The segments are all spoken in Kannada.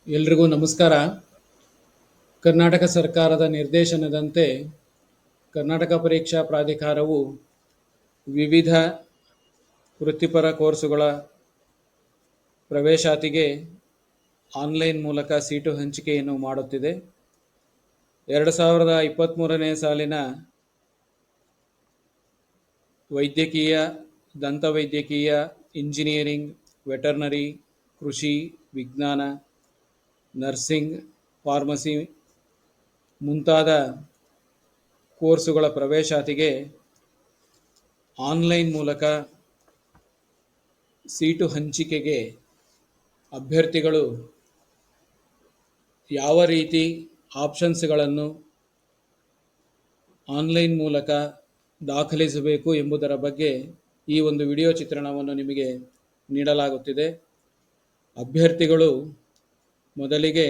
ಎಲ್ರಿಗೂ ನಮಸ್ಕಾರ. ಕರ್ನಾಟಕ ಸರ್ಕಾರದ ನಿರ್ದೇಶನದಂತೆ ಕರ್ನಾಟಕ ಪರೀಕ್ಷಾ ಪ್ರಾಧಿಕಾರವು ವಿವಿಧ ವೃತ್ತಿಪರ ಕೋರ್ಸುಗಳ ಪ್ರವೇಶಾತಿಗೆ ಆನ್ಲೈನ್ ಮೂಲಕ ಸೀಟು ಹಂಚಿಕೆಯನ್ನು ಮಾಡುತ್ತಿದೆ. 2023ನೇ ಸಾಲಿನ ವೈದ್ಯಕೀಯ, ದಂತವೈದ್ಯಕೀಯ, ಇಂಜಿನಿಯರಿಂಗ್, ವೆಟರ್ನರಿ, ಕೃಷಿ ವಿಜ್ಞಾನ, ನರ್ಸಿಂಗ್, ಫಾರ್ಮಸಿ ಮುಂತಾದ ಕೋರ್ಸುಗಳ ಪ್ರವೇಶಾತಿಗೆ ಆನ್ಲೈನ್ ಮೂಲಕ ಸೀಟು ಹಂಚಿಕೆಗೆ ಅಭ್ಯರ್ಥಿಗಳು ಯಾವ ರೀತಿ ಆಪ್ಷನ್ಸ್ಗಳನ್ನು ಆನ್ಲೈನ್ ಮೂಲಕ ದಾಖಲಿಸಬೇಕು ಎಂಬುದರ ಬಗ್ಗೆ ಈ ಒಂದು ವಿಡಿಯೋ ಚಿತ್ರಣವನ್ನು ನಿಮಗೆ ನೀಡಲಾಗುತ್ತಿದೆ. ಅಭ್ಯರ್ಥಿಗಳು ಮೊದಲಿಗೆ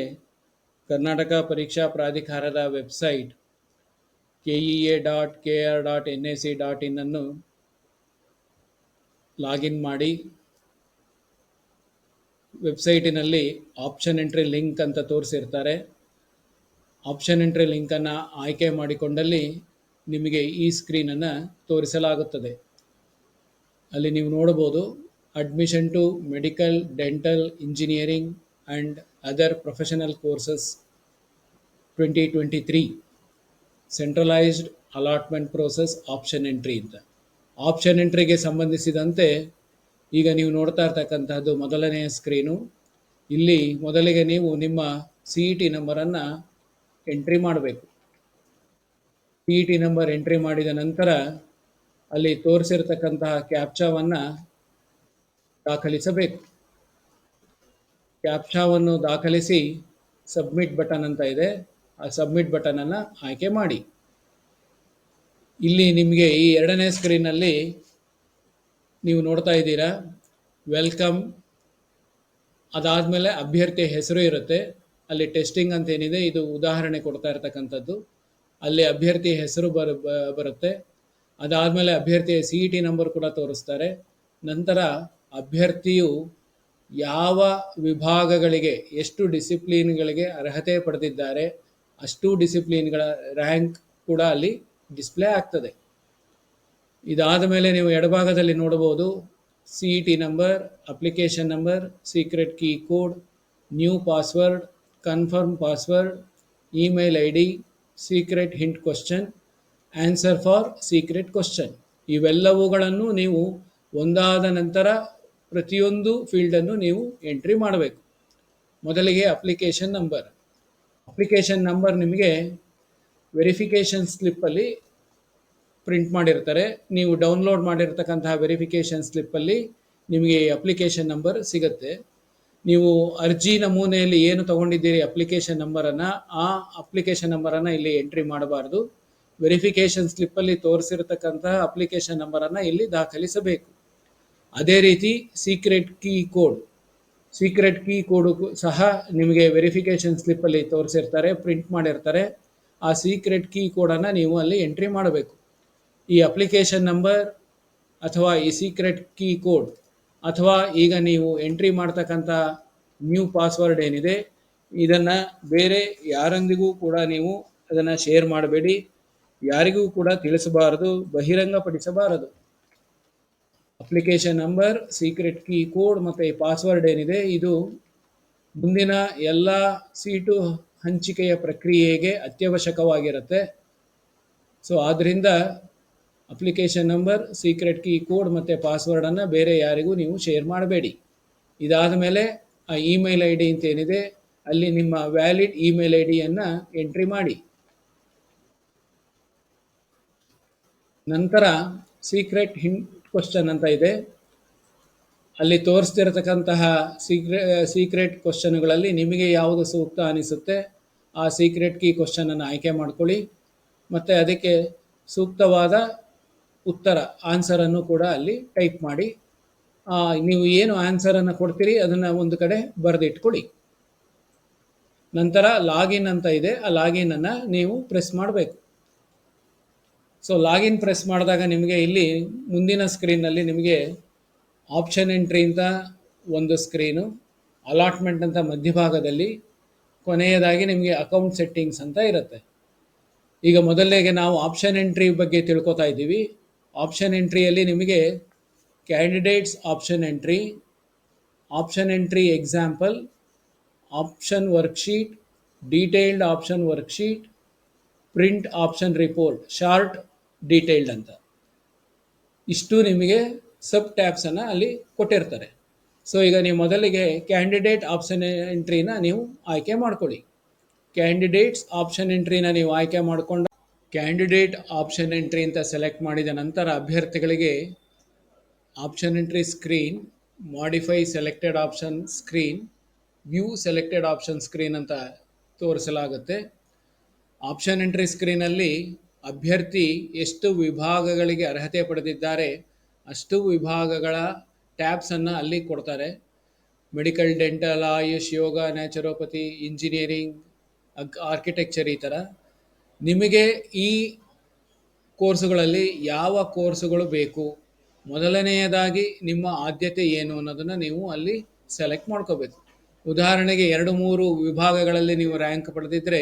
ಕರ್ನಾಟಕ ಪರೀಕ್ಷಾ ಪ್ರಾಧಿಕಾರದ ವೆಬ್ಸೈಟ್ kea.kr.nac.in ಅನ್ನು ಲಾಗಿನ್ ಮಾಡಿ ವೆಬ್ಸೈಟಿನಲ್ಲಿ ಆಪ್ಷನ್ ಎಂಟ್ರಿ ಲಿಂಕ್ ಅಂತ ತೋರಿಸಿರ್ತಾರೆ. ಆಪ್ಷನ್ ಎಂಟ್ರಿ ಲಿಂಕನ್ನು ಆಯ್ಕೆ ಮಾಡಿಕೊಂಡಲ್ಲಿ ನಿಮಗೆ ಈ ಸ್ಕ್ರೀನನ್ನು ತೋರಿಸಲಾಗುತ್ತದೆ. ಅಲ್ಲಿ ನೀವು ನೋಡಬಹುದು admission to medical, dental, engineering and other professional courses 2023 centralised allotment process option entry ಅಂತ. ಆಪ್ಷನ್ ಎಂಟ್ರಿಗೆ ಸಂಬಂಧಿಸಿದಂತೆ ಈಗ ನೀವು ನೋಡ್ತಾ ಇರ್ತಕ್ಕಂತಹದ್ದು ಮೊದಲನೆಯ ಸ್ಕ್ರೀನು. ಇಲ್ಲಿ ಮೊದಲಿಗೆ ನೀವು ನಿಮ್ಮ CET ನಂಬರನ್ನು ಎಂಟ್ರಿ ಮಾಡಬೇಕು. CET ನಂಬರ್ ಎಂಟ್ರಿ ಮಾಡಿದ ನಂತರ ಅಲ್ಲಿ ತೋರಿಸಿರ್ತಕ್ಕಂತಹ ಕ್ಯಾಪ್ಚಾವನ್ನು ದಾಖಲಿಸಬೇಕು. ಕ್ಯಾಪ್ಚಾವನ್ನು ದಾಖಲಿಸಿ ಸಬ್ಮಿಟ್ ಬಟನ್ ಅಂತ ಇದೆ, ಆ ಸಬ್ಮಿಟ್ ಬಟನನ್ನು ಆಯ್ಕೆ ಮಾಡಿ. ಇಲ್ಲಿ ನಿಮಗೆ ಈ ಎರಡನೇ ಸ್ಕ್ರೀನಲ್ಲಿ ನೀವು ನೋಡ್ತಾ ಇದ್ದೀರಾ ವೆಲ್ಕಮ್. ಅದಾದಮೇಲೆ ಅಭ್ಯರ್ಥಿಯ ಹೆಸರು ಇರುತ್ತೆ. ಅಲ್ಲಿ ಟೆಸ್ಟಿಂಗ್ ಅಂತ ಏನಿದೆ ಇದು ಉದಾಹರಣೆ ಕೊಡ್ತಾ ಇರ್ತಕ್ಕಂಥದ್ದು. ಅಲ್ಲಿ ಅಭ್ಯರ್ಥಿಯ ಹೆಸರು ಬರುತ್ತೆ. ಅದಾದಮೇಲೆ ಅಭ್ಯರ್ಥಿಯ CET ನಂಬರ್ ಕೂಡ ತೋರಿಸ್ತಾರೆ. ನಂತರ ಅಭ್ಯರ್ಥಿಯು ಯಾವ ವಿಭಾಗಗಳಿಗೆ ಎಷ್ಟು ಡಿಸಿಪ್ಲಿನ್ಗಳಿಗೆ ಅರ್ಹತೆ ಪಡೆದಿದ್ದಾರೆ ಅಷ್ಟು ಡಿಸಿಪ್ಲಿನ್ಗಳ ರ್ಯಾಂಕ್ ಕೂಡ ಅಲ್ಲಿ ಡಿಸ್ಪ್ಲೇ ಆಗ್ತದೆ. ಇದಾದ ಮೇಲೆ ನೀವು ಎಡಭಾಗದಲ್ಲಿ ನೋಡಬಹುದು CET number, application number, secret key code, new password, confirm password, email ID, secret hint question, answer for secret question. ಇವೆಲ್ಲವುಗಳನ್ನು ನೀವು ಒಂದಾದ ನಂತರ ಪ್ರತಿಯೊಂದು ಫೀಲ್ಡನ್ನು ನೀವು ಎಂಟ್ರಿ ಮಾಡಬೇಕು. ಮೊದಲಿಗೆ ಅಪ್ಲಿಕೇಶನ್ ನಂಬರ್. ಅಪ್ಲಿಕೇಶನ್ ನಂಬರ್ ನಿಮಗೆ ವೆರಿಫಿಕೇಷನ್ ಸ್ಲಿಪ್ಪಲ್ಲಿ ಪ್ರಿಂಟ್ ಮಾಡಿರ್ತಾರೆ. ನೀವು ಡೌನ್ಲೋಡ್ ಮಾಡಿರ್ತಕ್ಕಂತಹ ವೆರಿಫಿಕೇಷನ್ ಸ್ಲಿಪ್ಪಲ್ಲಿ ನಿಮಗೆ ಅಪ್ಲಿಕೇಶನ್ ನಂಬರ್ ಸಿಗುತ್ತೆ. ನೀವು ಅರ್ಜಿ ನಮೂನೆಯಲ್ಲಿ ಏನು ತಗೊಂಡಿದ್ದೀರಿ ಅಪ್ಲಿಕೇಶನ್ ನಂಬರನ್ನು, ಆ ಅಪ್ಲಿಕೇಶನ್ ನಂಬರನ್ನು ಇಲ್ಲಿ ಎಂಟ್ರಿ ಮಾಡಬಾರ್ದು. ವೆರಿಫಿಕೇಷನ್ ಸ್ಲಿಪ್ಪಲ್ಲಿ ತೋರಿಸಿರ್ತಕ್ಕಂತಹ ಅಪ್ಲಿಕೇಶನ್ ನಂಬರನ್ನು ಇಲ್ಲಿ ದಾಖಲಿಸಬೇಕು. ಅದೇ ರೀತಿ secret key code. Secret key code ಸಹ ನಿಮಗೆ ವೆರಿಫಿಕೇಷನ್ ಸ್ಲಿಪ್ಪಲ್ಲಿ ತೋರಿಸಿರ್ತಾರೆ, ಪ್ರಿಂಟ್ ಮಾಡಿರ್ತಾರೆ. ಆ ಸೀಕ್ರೆಟ್ ಕೀ ಕೋಡನ್ನು ನೀವು ಅಲ್ಲಿ ಎಂಟ್ರಿ ಮಾಡಬೇಕು. ಈ ಅಪ್ಲಿಕೇಶನ್ ನಂಬರ್ ಅಥವಾ ಈ ಸೀಕ್ರೆಟ್ ಕೀ ಕೋಡ್ ಅಥವಾ ಈಗ ನೀವು ಎಂಟ್ರಿ ಮಾಡ್ತಕ್ಕಂಥ ನ್ಯೂ ಪಾಸ್ವರ್ಡ್ ಏನಿದೆ ಇದನ್ನು ಬೇರೆ ಯಾರೊಂದಿಗೂ ಕೂಡ ನೀವು ಅದನ್ನು ಶೇರ್ ಮಾಡಬೇಡಿ. ಯಾರಿಗೂ ಕೂಡ ತಿಳಿಸಬಾರದು, ಬಹಿರಂಗಪಡಿಸಬಾರದು. Application number, secret key code ಮತ್ತು ಈ ಪಾಸ್ವರ್ಡ್ ಏನಿದೆ ಇದು ಮುಂದಿನ ಎಲ್ಲ ಸೀಟು ಹಂಚಿಕೆಯ ಪ್ರಕ್ರಿಯೆಗೆ ಅತ್ಯವಶ್ಯಕವಾಗಿರುತ್ತೆ. ಸೊ ಆದ್ದರಿಂದ application number, secret key code ಮತ್ತು ಪಾಸ್ವರ್ಡನ್ನು ಬೇರೆ ಯಾರಿಗೂ ನೀವು ಶೇರ್ ಮಾಡಬೇಡಿ. ಇದಾದ ಮೇಲೆ ಆ ಇಮೇಲ್ ID ಅಂತ ಏನಿದೆ ಅಲ್ಲಿ ನಿಮ್ಮ ವ್ಯಾಲಿಡ್ ಇಮೇಲ್ IDಯನ್ನು ಎಂಟ್ರಿ ಮಾಡಿ. ನಂತರ ಸೀಕ್ರೆಟ್ ಹಿಂಟ್ ಕ್ವಶನ್ ಅಂತ ಇದೆ. ಅಲ್ಲಿ ತೋರಿಸ್ತಿರತಕ್ಕಂತಹ ಸೀಕ್ರೆಟ್ ಕ್ವಶನ್ಗಳಲ್ಲಿ ನಿಮಗೆ ಯಾವುದು ಸೂಕ್ತ ಅನಿಸುತ್ತೆ ಆ ಸೀಕ್ರೆಟ್ ಕೀ ಕ್ವಶನನ್ನು ಆಯ್ಕೆ ಮಾಡ್ಕೊಳ್ಳಿ. ಮತ್ತು ಅದಕ್ಕೆ ಸೂಕ್ತವಾದ ಉತ್ತರ ಆನ್ಸರನ್ನು ಕೂಡ ಅಲ್ಲಿ ಟೈಪ್ ಮಾಡಿ. ನೀವು ಏನು ಆನ್ಸರನ್ನು ಕೊಡ್ತೀರಿ ಅದನ್ನು ಒಂದು ಕಡೆ ಬರೆದಿಟ್ಕೊಳ್ಳಿ. ನಂತರ ಲಾಗಿನ್ ಅಂತ ಇದೆ, ಆ ಲಾಗಿನನ್ನು ನೀವು ಪ್ರೆಸ್ ಮಾಡಬೇಕು. ಸೊ ಲಾಗಿನ್ ಪ್ರೆಸ್ ಮಾಡಿದಾಗ ನಿಮಗೆ ಇಲ್ಲಿ ಮುಂದಿನ ಸ್ಕ್ರೀನ್ನಲ್ಲಿ ನಿಮಗೆ ಆಪ್ಷನ್ ಎಂಟ್ರಿ ಅಂತ ಒಂದು ಸ್ಕ್ರೀನು, ಅಲಾಟ್ಮೆಂಟ್ ಅಂತ ಮಧ್ಯಭಾಗದಲ್ಲಿ ಕೊನೆಯದಾಗಿ ನಿಮಗೆ ಅಕೌಂಟ್ ಸೆಟ್ಟಿಂಗ್ಸ್ ಅಂತ ಇರುತ್ತೆ. ಈಗ ಮೊದಲನೇಗೆ ನಾವು ಆಪ್ಷನ್ ಎಂಟ್ರಿ ಬಗ್ಗೆ ತಿಳ್ಕೊತಾ ಇದ್ದೀವಿ. ಆಪ್ಷನ್ ಎಂಟ್ರಿಯಲ್ಲಿ ನಿಮಗೆ candidates option entry example, option worksheet, detailed option worksheet, print option report, short, detailed ಅಂತ ಇಷ್ಟು ನಿಮಗೆ ಸಬ್ ಟ್ಯಾಬ್ಸನ್ನು ಅಲ್ಲಿ ಕೊಟ್ಟಿರ್ತಾರೆ. ಸೊ ಈಗ ನೀವು ಮೊದಲಿಗೆ ಕ್ಯಾಂಡಿಡೇಟ್ ಆಪ್ಷನ್ ಎಂಟ್ರಿನ ನೀವು ಆಯ್ಕೆ ಮಾಡ್ಕೊಳ್ಳಿ. ಕ್ಯಾಂಡಿಡೇಟ್ಸ್ ಆಪ್ಷನ್ ಎಂಟ್ರಿನ ನೀವು ಆಯ್ಕೆ ಮಾಡಿಕೊಂಡು ಕ್ಯಾಂಡಿಡೇಟ್ ಆಪ್ಷನ್ ಎಂಟ್ರಿ ಅಂತ ಸೆಲೆಕ್ಟ್ ಮಾಡಿದ ನಂತರ ಅಭ್ಯರ್ಥಿಗಳಿಗೆ option entry screen, modify selected option screen, view selected option screen ಅಂತ ತೋರಿಸಲಾಗುತ್ತೆ. ಆಪ್ಷನ್ ಎಂಟ್ರಿ ಸ್ಕ್ರೀನಲ್ಲಿ ಅಭ್ಯರ್ಥಿ ಎಷ್ಟು ವಿಭಾಗಗಳಿಗೆ ಅರ್ಹತೆ ಪಡೆದಿದ್ದಾರೆ ಅಷ್ಟು ವಿಭಾಗಗಳ ಟ್ಯಾಬ್ಸನ್ನು ಅಲ್ಲಿ ಕೊಡ್ತಾರೆ. ಮೆಡಿಕಲ್, ಡೆಂಟಲ್, ಆಯುಷ್, ಯೋಗ, ನ್ಯಾಚುರೋಪತಿ, ಇಂಜಿನಿಯರಿಂಗ್, ಆರ್ಕಿಟೆಕ್ಚರ್, ಈ ಥರ ನಿಮಗೆ ಈ ಕೋರ್ಸುಗಳಲ್ಲಿ ಯಾವ ಕೋರ್ಸುಗಳು ಬೇಕು, ಮೊದಲನೆಯದಾಗಿ ನಿಮ್ಮ ಆದ್ಯತೆ ಏನು ಅನ್ನೋದನ್ನು ನೀವು ಅಲ್ಲಿ ಸೆಲೆಕ್ಟ್ ಮಾಡ್ಕೋಬೇಕು. ಉದಾಹರಣೆಗೆ 2-3 ವಿಭಾಗಗಳಲ್ಲಿ ನೀವು ರ್ಯಾಂಕ್ ಪಡೆದಿದ್ದರೆ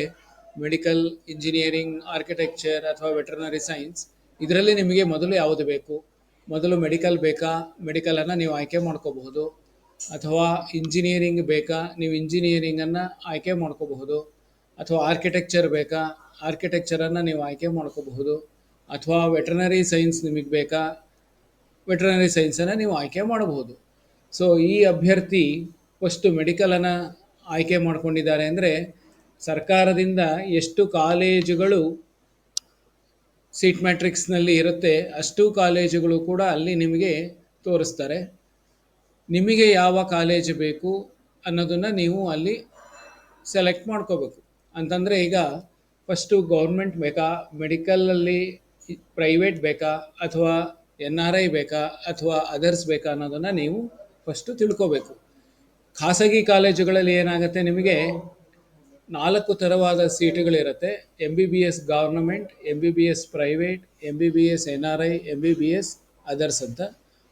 ಮೆಡಿಕಲ್, ಇಂಜಿನಿಯರಿಂಗ್, ಆರ್ಕಿಟೆಕ್ಚರ್ ಅಥವಾ ವೆಟರ್ನರಿ ಸೈನ್ಸ್, ಇದರಲ್ಲಿ ನಿಮಗೆ ಮೊದಲು ಯಾವುದು ಬೇಕು, ಮೊದಲು ಮೆಡಿಕಲ್ ಬೇಕಾ, ಮೆಡಿಕಲನ್ನು ನೀವು ಆಯ್ಕೆ ಮಾಡ್ಕೋಬಹುದು. ಅಥವಾ ಇಂಜಿನಿಯರಿಂಗ್ ಬೇಕಾ, ನೀವು ಇಂಜಿನಿಯರಿಂಗನ್ನು ಆಯ್ಕೆ ಮಾಡ್ಕೋಬಹುದು. ಅಥವಾ ಆರ್ಕಿಟೆಕ್ಚರ್ ಬೇಕಾ, ಆರ್ಕಿಟೆಕ್ಚರನ್ನು ನೀವು ಆಯ್ಕೆ ಮಾಡ್ಕೋಬಹುದು. ಅಥವಾ ವೆಟರ್ನರಿ ಸೈನ್ಸ್ ನಿಮಗೆ ಬೇಕಾ, ವೆಟರ್ನರಿ ಸೈನ್ಸನ್ನು ನೀವು ಆಯ್ಕೆ ಮಾಡಬಹುದು. ಸೊ ಈ ಅಭ್ಯರ್ಥಿ ಫಸ್ಟು ಮೆಡಿಕಲನ್ನು ಆಯ್ಕೆ ಮಾಡ್ಕೊಂಡಿದ್ದಾರೆ ಅಂದರೆ ಸರ್ಕಾರದಿಂದ ಎಷ್ಟು ಕಾಲೇಜುಗಳು ಸೀಟ್ ಮ್ಯಾಟ್ರಿಕ್ಸ್ನಲ್ಲಿ ಇರುತ್ತೆ ಅಷ್ಟು ಕಾಲೇಜುಗಳು ಕೂಡ ಅಲ್ಲಿ ನಿಮಗೆ ತೋರಿಸ್ತಾರೆ. ನಿಮಗೆ ಯಾವ ಕಾಲೇಜು ಬೇಕು ಅನ್ನೋದನ್ನು ನೀವು ಅಲ್ಲಿ ಸೆಲೆಕ್ಟ್ ಮಾಡ್ಕೋಬೇಕು. ಅಂತಂದರೆ ಈಗ ಫಸ್ಟು ಗೌರ್ಮೆಂಟ್ ಬೇಕಾ, ಮೆಡಿಕಲಲ್ಲಿ ಪ್ರೈವೇಟ್ ಬೇಕಾ, ಅಥವಾ NRI ಬೇಕಾ, ಅಥವಾ ಅದರ್ಸ್ ಬೇಕಾ ಅನ್ನೋದನ್ನು ನೀವು ಫಸ್ಟು ತಿಳ್ಕೋಬೇಕು. ಖಾಸಗಿ ಕಾಲೇಜುಗಳಲ್ಲಿ ಏನಾಗುತ್ತೆ, ನಿಮಗೆ 4 ಥರವಾದ ಸೀಟುಗಳಿರುತ್ತೆ. MBBS government, MBBS private, MBBS NRI, MBBS others ಅಂತ.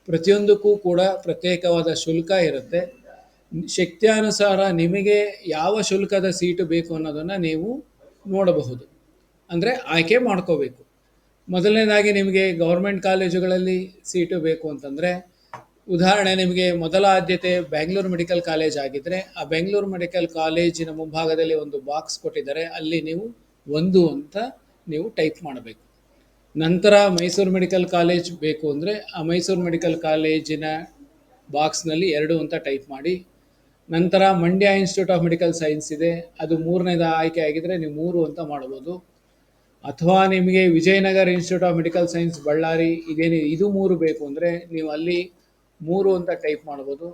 ಪ್ರತಿಯೊಂದಕ್ಕೂ ಕೂಡ ಪ್ರತ್ಯೇಕವಾದ ಶುಲ್ಕ ಇರುತ್ತೆ. ಶಕ್ತ್ಯಾನುಸಾರ ನಿಮಗೆ ಯಾವ ಶುಲ್ಕದ ಸೀಟು ಬೇಕು ಅನ್ನೋದನ್ನು ನೀವು ನೋಡಬಹುದು, ಅಂದರೆ ಆಯ್ಕೆ ಮಾಡ್ಕೋಬೇಕು. ಮೊದಲನೇದಾಗಿ ನಿಮಗೆ ಗೌರ್ಮೆಂಟ್ ಕಾಲೇಜುಗಳಲ್ಲಿ ಸೀಟು ಬೇಕು ಅಂತಂದರೆ, ಉದಾಹರಣೆ ನಿಮಗೆ ಮೊದಲ ಆದ್ಯತೆ ಬೆಂಗಳೂರು ಮೆಡಿಕಲ್ ಕಾಲೇಜ್ ಆಗಿದ್ದರೆ ಆ ಬೆಂಗಳೂರು ಮೆಡಿಕಲ್ ಕಾಲೇಜಿನ ಮುಂಭಾಗದಲ್ಲಿ ಒಂದು ಬಾಕ್ಸ್ ಕೊಟ್ಟಿದ್ದಾರೆ, ಅಲ್ಲಿ ನೀವು 1 ಅಂತ ನೀವು ಟೈಪ್ ಮಾಡಬೇಕು. ನಂತರ ಮೈಸೂರು ಮೆಡಿಕಲ್ ಕಾಲೇಜ್ ಬೇಕು ಅಂದರೆ ಆ ಮೈಸೂರು ಮೆಡಿಕಲ್ ಕಾಲೇಜಿನ ಬಾಕ್ಸ್ನಲ್ಲಿ 2 ಅಂತ ಟೈಪ್ ಮಾಡಿ. ನಂತರ Mandya institute of medical science ಇದೆ, ಅದು 3ನೇದ ಆಯ್ಕೆ ಆಗಿದ್ದರೆ ನೀವು 3 ಅಂತ ಮಾಡ್ಬೋದು. ಅಥವಾ ನಿಮಗೆ Vijayanagara institute of medical science Ballari ಇದು 3 ಬೇಕು ಅಂದರೆ ನೀವು ಅಲ್ಲಿ 3 ಅಂತ ಟೈಪ್ ಮಾಡ್ಬೋದು.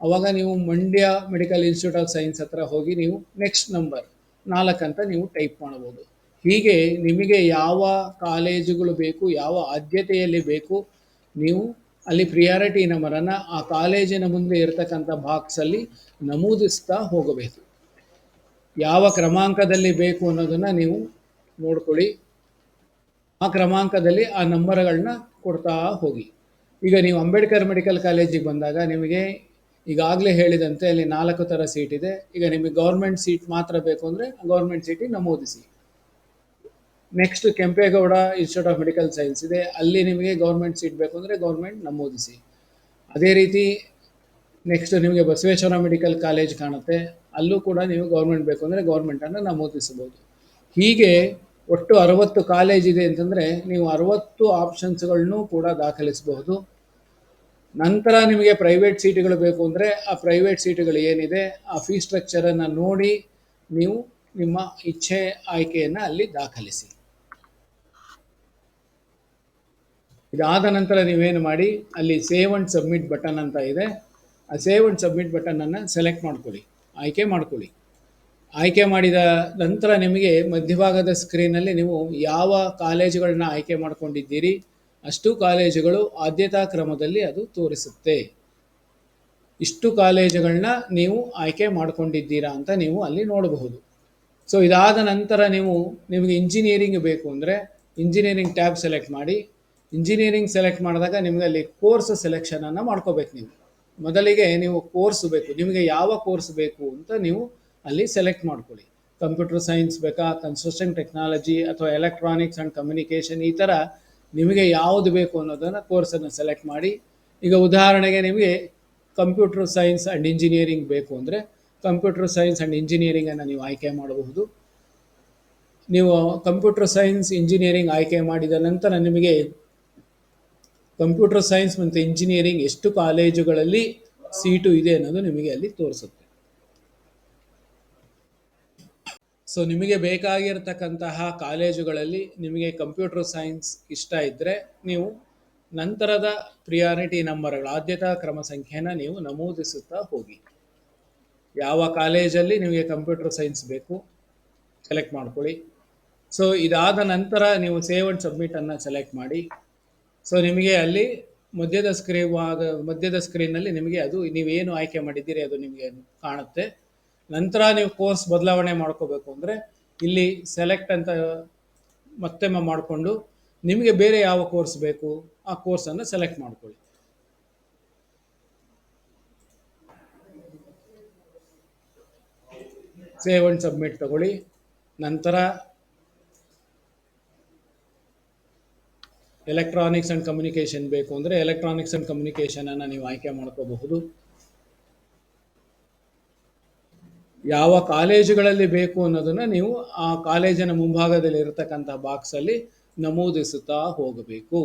ಆವಾಗ ನೀವು Mandya medical institute of science ಹತ್ರ ಹೋಗಿ ನೀವು ನೆಕ್ಸ್ಟ್ ನಂಬರ್ 4 ಅಂತ ನೀವು ಟೈಪ್ ಮಾಡ್ಬೋದು. ಹೀಗೆ ನಿಮಗೆ ಯಾವ ಕಾಲೇಜುಗಳು ಬೇಕು, ಯಾವ ಆದ್ಯತೆಯಲ್ಲಿ ಬೇಕು, ನೀವು ಅಲ್ಲಿ ಪ್ರಿಯಾರಿಟಿ ನಂಬರನ್ನು ಆ ಕಾಲೇಜಿನ ಮುಂದೆ ಇರತಕ್ಕಂಥ ಬಾಕ್ಸಲ್ಲಿ ನಮೂದಿಸ್ತಾ ಹೋಗಬೇಕು. ಯಾವ ಕ್ರಮಾಂಕದಲ್ಲಿ ಬೇಕು ಅನ್ನೋದನ್ನು ನೀವು ನೋಡ್ಕೊಳ್ಳಿ. ಆ ಕ್ರಮಾಂಕದಲ್ಲಿ ಆ ನಂಬರ್ಗಳನ್ನ ಕೊಡ್ತಾ ಹೋಗಿ. ಈಗ ನೀವು ಅಂಬೇಡ್ಕರ್ ಮೆಡಿಕಲ್ ಕಾಲೇಜಿಗೆ ಬಂದಾಗ ನಿಮಗೆ ಈಗಾಗಲೇ ಹೇಳಿದಂತೆ ಅಲ್ಲಿ 4 ಥರ ಸೀಟ್ ಇದೆ. ಈಗ ನಿಮಗೆ ಗೌರ್ಮೆಂಟ್ ಸೀಟ್ ಮಾತ್ರ ಬೇಕು ಅಂದರೆ ಗೌರ್ಮೆಂಟ್ ಸೀಟಿಗೆ ನಮೂದಿಸಿ. Next Kempegowda institute of medical science ಇದೆ, ಅಲ್ಲಿ ನಿಮಗೆ ಗೌರ್ಮೆಂಟ್ ಸೀಟ್ ಬೇಕು ಅಂದರೆ ಗೌರ್ಮೆಂಟ್ ನಮೂದಿಸಿ. ಅದೇ ರೀತಿ ನೆಕ್ಸ್ಟ್ ನಿಮಗೆ ಬಸವೇಶ್ವರ ಮೆಡಿಕಲ್ ಕಾಲೇಜ್ ಕಾಣುತ್ತೆ, ಅಲ್ಲೂ ಕೂಡ ನೀವು ಗೌರ್ಮೆಂಟ್ ಬೇಕು ಅಂದರೆ ಗೌರ್ಮೆಂಟನ್ನು ನಮೂದಿಸಬಹುದು. ಹೀಗೆ ಒಟ್ಟು 60 ಕಾಲೇಜ್ ಇದೆ ಅಂತಂದರೆ ನೀವು 60 ಆಪ್ಷನ್ಸ್ಗಳನ್ನೂ ಕೂಡ ದಾಖಲಿಸಬಹುದು. ನಂತರ ನಿಮಗೆ ಪ್ರೈವೇಟ್ ಸೀಟುಗಳು ಬೇಕು ಅಂದರೆ ಆ ಪ್ರೈವೇಟ್ ಸೀಟುಗಳು ಏನಿದೆ ಆ ಫೀ ಸ್ಟ್ರಕ್ಚರನ್ನು ನೋಡಿ ನೀವು ನಿಮ್ಮ ಇಚ್ಛೆ ಆಯ್ಕೆಯನ್ನು ಅಲ್ಲಿ ದಾಖಲಿಸಿ. ಇದಾದ ನಂತರ ನೀವೇನು ಮಾಡಿ, ಅಲ್ಲಿ ಸೇವ್ ಅಂಡ್ ಸಬ್ಮಿಟ್ ಬಟನ್ ಅಂತ ಇದೆ, ಆ ಸೇವ್ ಅಂಡ್ ಸಬ್ಮಿಟ್ ಬಟನನ್ನು ಸೆಲೆಕ್ಟ್ ಮಾಡ್ಕೊಳ್ಳಿ, ಆಯ್ಕೆ ಮಾಡ್ಕೊಳ್ಳಿ. ಆಯ್ಕೆ ಮಾಡಿದ ನಂತರ ನಿಮಗೆ ಮಧ್ಯಭಾಗದ ಸ್ಕ್ರೀನಲ್ಲಿ ನೀವು ಯಾವ ಕಾಲೇಜುಗಳನ್ನ ಆಯ್ಕೆ ಮಾಡ್ಕೊಂಡಿದ್ದೀರಿ ಅಷ್ಟು ಕಾಲೇಜುಗಳು ಆದ್ಯತಾ ಕ್ರಮದಲ್ಲಿ ಅದು ತೋರಿಸುತ್ತೆ. ಇಷ್ಟು ಕಾಲೇಜುಗಳನ್ನ ನೀವು ಆಯ್ಕೆ ಮಾಡ್ಕೊಂಡಿದ್ದೀರಾ ಅಂತ ನೀವು ಅಲ್ಲಿ ನೋಡಬಹುದು. ಸೊ ಇದಾದ ನಂತರ ನಿಮಗೆ ಇಂಜಿನಿಯರಿಂಗ್ ಬೇಕು ಅಂದರೆ ಇಂಜಿನಿಯರಿಂಗ್ ಟ್ಯಾಬ್ ಸೆಲೆಕ್ಟ್ ಮಾಡಿ. ಇಂಜಿನಿಯರಿಂಗ್ ಸೆಲೆಕ್ಟ್ ಮಾಡಿದಾಗ ನಿಮಗೆ ಅಲ್ಲಿ ಕೋರ್ಸ್ ಸೆಲೆಕ್ಷನನ್ನು ಮಾಡ್ಕೋಬೇಕು ನೀವು. ಮೊದಲಿಗೆ ನೀವು ಕೋರ್ಸ್ ಬೇಕು, ನಿಮಗೆ ಯಾವ ಕೋರ್ಸ್ ಬೇಕು ಅಂತ ನೀವು ಅಲ್ಲಿ ಸೆಲೆಕ್ಟ್ ಮಾಡ್ಕೊಳ್ಳಿ. ಕಂಪ್ಯೂಟರ್ ಸೈನ್ಸ್ ಬೇಕಾ, ಕನ್ಸ್ಟ್ರಕ್ಷನ್ ಟೆಕ್ನಾಲಜಿ ಅಥವಾ ಎಲೆಕ್ಟ್ರಾನಿಕ್ಸ್ ಆ್ಯಂಡ್ ಕಮ್ಯುನಿಕೇಷನ್, ಈ ಥರ ನಿಮಗೆ ಯಾವುದು ಬೇಕು ಅನ್ನೋದನ್ನು ಕೋರ್ಸನ್ನು ಸೆಲೆಕ್ಟ್ ಮಾಡಿ. ಈಗ ಉದಾಹರಣೆಗೆ ನಿಮಗೆ ಕಂಪ್ಯೂಟರ್ ಸೈನ್ಸ್ ಆ್ಯಂಡ್ ಇಂಜಿನಿಯರಿಂಗ್ ಬೇಕು ಅಂದರೆ ಕಂಪ್ಯೂಟರ್ ಸೈನ್ಸ್ ಆ್ಯಂಡ್ ಇಂಜಿನಿಯರಿಂಗನ್ನು ನೀವು ಆಯ್ಕೆ ಮಾಡಬಹುದು. ನೀವು ಕಂಪ್ಯೂಟರ್ ಸೈನ್ಸ್ ಇಂಜಿನಿಯರಿಂಗ್ ಆಯ್ಕೆ ಮಾಡಿದ ನಂತರ ನಿಮಗೆ ಕಂಪ್ಯೂಟರ್ ಸೈನ್ಸ್ ಮತ್ತು ಇಂಜಿನಿಯರಿಂಗ್ ಎಷ್ಟು ಕಾಲೇಜುಗಳಲ್ಲಿ ಸೀಟು ಇದೆ ಅನ್ನೋದು ನಿಮಗೆ ಅಲ್ಲಿ ತೋರಿಸುತ್ತೆ. ಸೊ ನಿಮಗೆ ಬೇಕಾಗಿರ್ತಕ್ಕಂತಹ ಕಾಲೇಜುಗಳಲ್ಲಿ ನಿಮಗೆ ಕಂಪ್ಯೂಟರ್ ಸೈನ್ಸ್ ಇಷ್ಟ ಇದ್ದರೆ ನೀವು ನಂತರದ ಪ್ರಿಯಾರಿಟಿ ನಂಬರ್ಗಳ ಆದ್ಯತಾ ಕ್ರಮ ಸಂಖ್ಯೆನ ನೀವು ನಮೂದಿಸುತ್ತಾ ಹೋಗಿ. ಯಾವ ಕಾಲೇಜಲ್ಲಿ ನಿಮಗೆ ಕಂಪ್ಯೂಟರ್ ಸೈನ್ಸ್ ಬೇಕು ಸೆಲೆಕ್ಟ್ ಮಾಡ್ಕೊಳ್ಳಿ. ಸೊ ಇದಾದ ನಂತರ ನೀವು ಸೇವ್ ಅಂಡ್ ಸಬ್ಮಿಟ್ ಅನ್ನು ಸೆಲೆಕ್ಟ್ ಮಾಡಿ. ಸೊ ನಿಮಗೆ ಅಲ್ಲಿ ಮಧ್ಯದ ಸ್ಕ್ರೀನ್ನಲ್ಲಿ ನಿಮಗೆ ಅದು ನೀವೇನು ಆಯ್ಕೆ ಮಾಡಿದ್ದೀರಿ ಅದು ನಿಮಗೆ ಕಾಣುತ್ತೆ. ನಂತರ ನೀವು ಕೋರ್ಸ್ ಬದಲಾವಣೆ ಮಾಡ್ಕೋಬೇಕು ಅಂದರೆ ಇಲ್ಲಿ ಸೆಲೆಕ್ಟ್ ಅಂತ ಮತ್ತೆ ಮಾಡಿಕೊಂಡು ನಿಮಗೆ ಬೇರೆ ಯಾವ ಕೋರ್ಸ್ ಬೇಕು ಆ ಕೋರ್ಸನ್ನು ಸೆಲೆಕ್ಟ್ ಮಾಡ್ಕೊಳ್ಳಿ. ಸೇವ್ ಅಂಡ್ ಸಬ್ಮಿಟ್ ತಗೊಳ್ಳಿ. ನಂತರ ಎಲೆಕ್ಟ್ರಾನಿಕ್ಸ್ ಆ್ಯಂಡ್ ಕಮ್ಯುನಿಕೇಷನ್ ಬೇಕು ಅಂದರೆ ಎಲೆಕ್ಟ್ರಾನಿಕ್ಸ್ ಆ್ಯಂಡ್ ಕಮ್ಯುನಿಕೇಷನನ್ನು ನೀವು ಆಯ್ಕೆ ಮಾಡ್ಕೋಬಹುದು. ಯಾವ ಕಾಲೇಜುಗಳಲ್ಲಿ ಬೇಕು ಅನ್ನೋದನ್ನು ನೀವು ಆ ಕಾಲೇಜಿನ ಮುಂಭಾಗದಲ್ಲಿ ಇರತಕ್ಕಂಥ ಬಾಕ್ಸಲ್ಲಿ ನಮೂದಿಸುತ್ತಾ ಹೋಗಬೇಕು.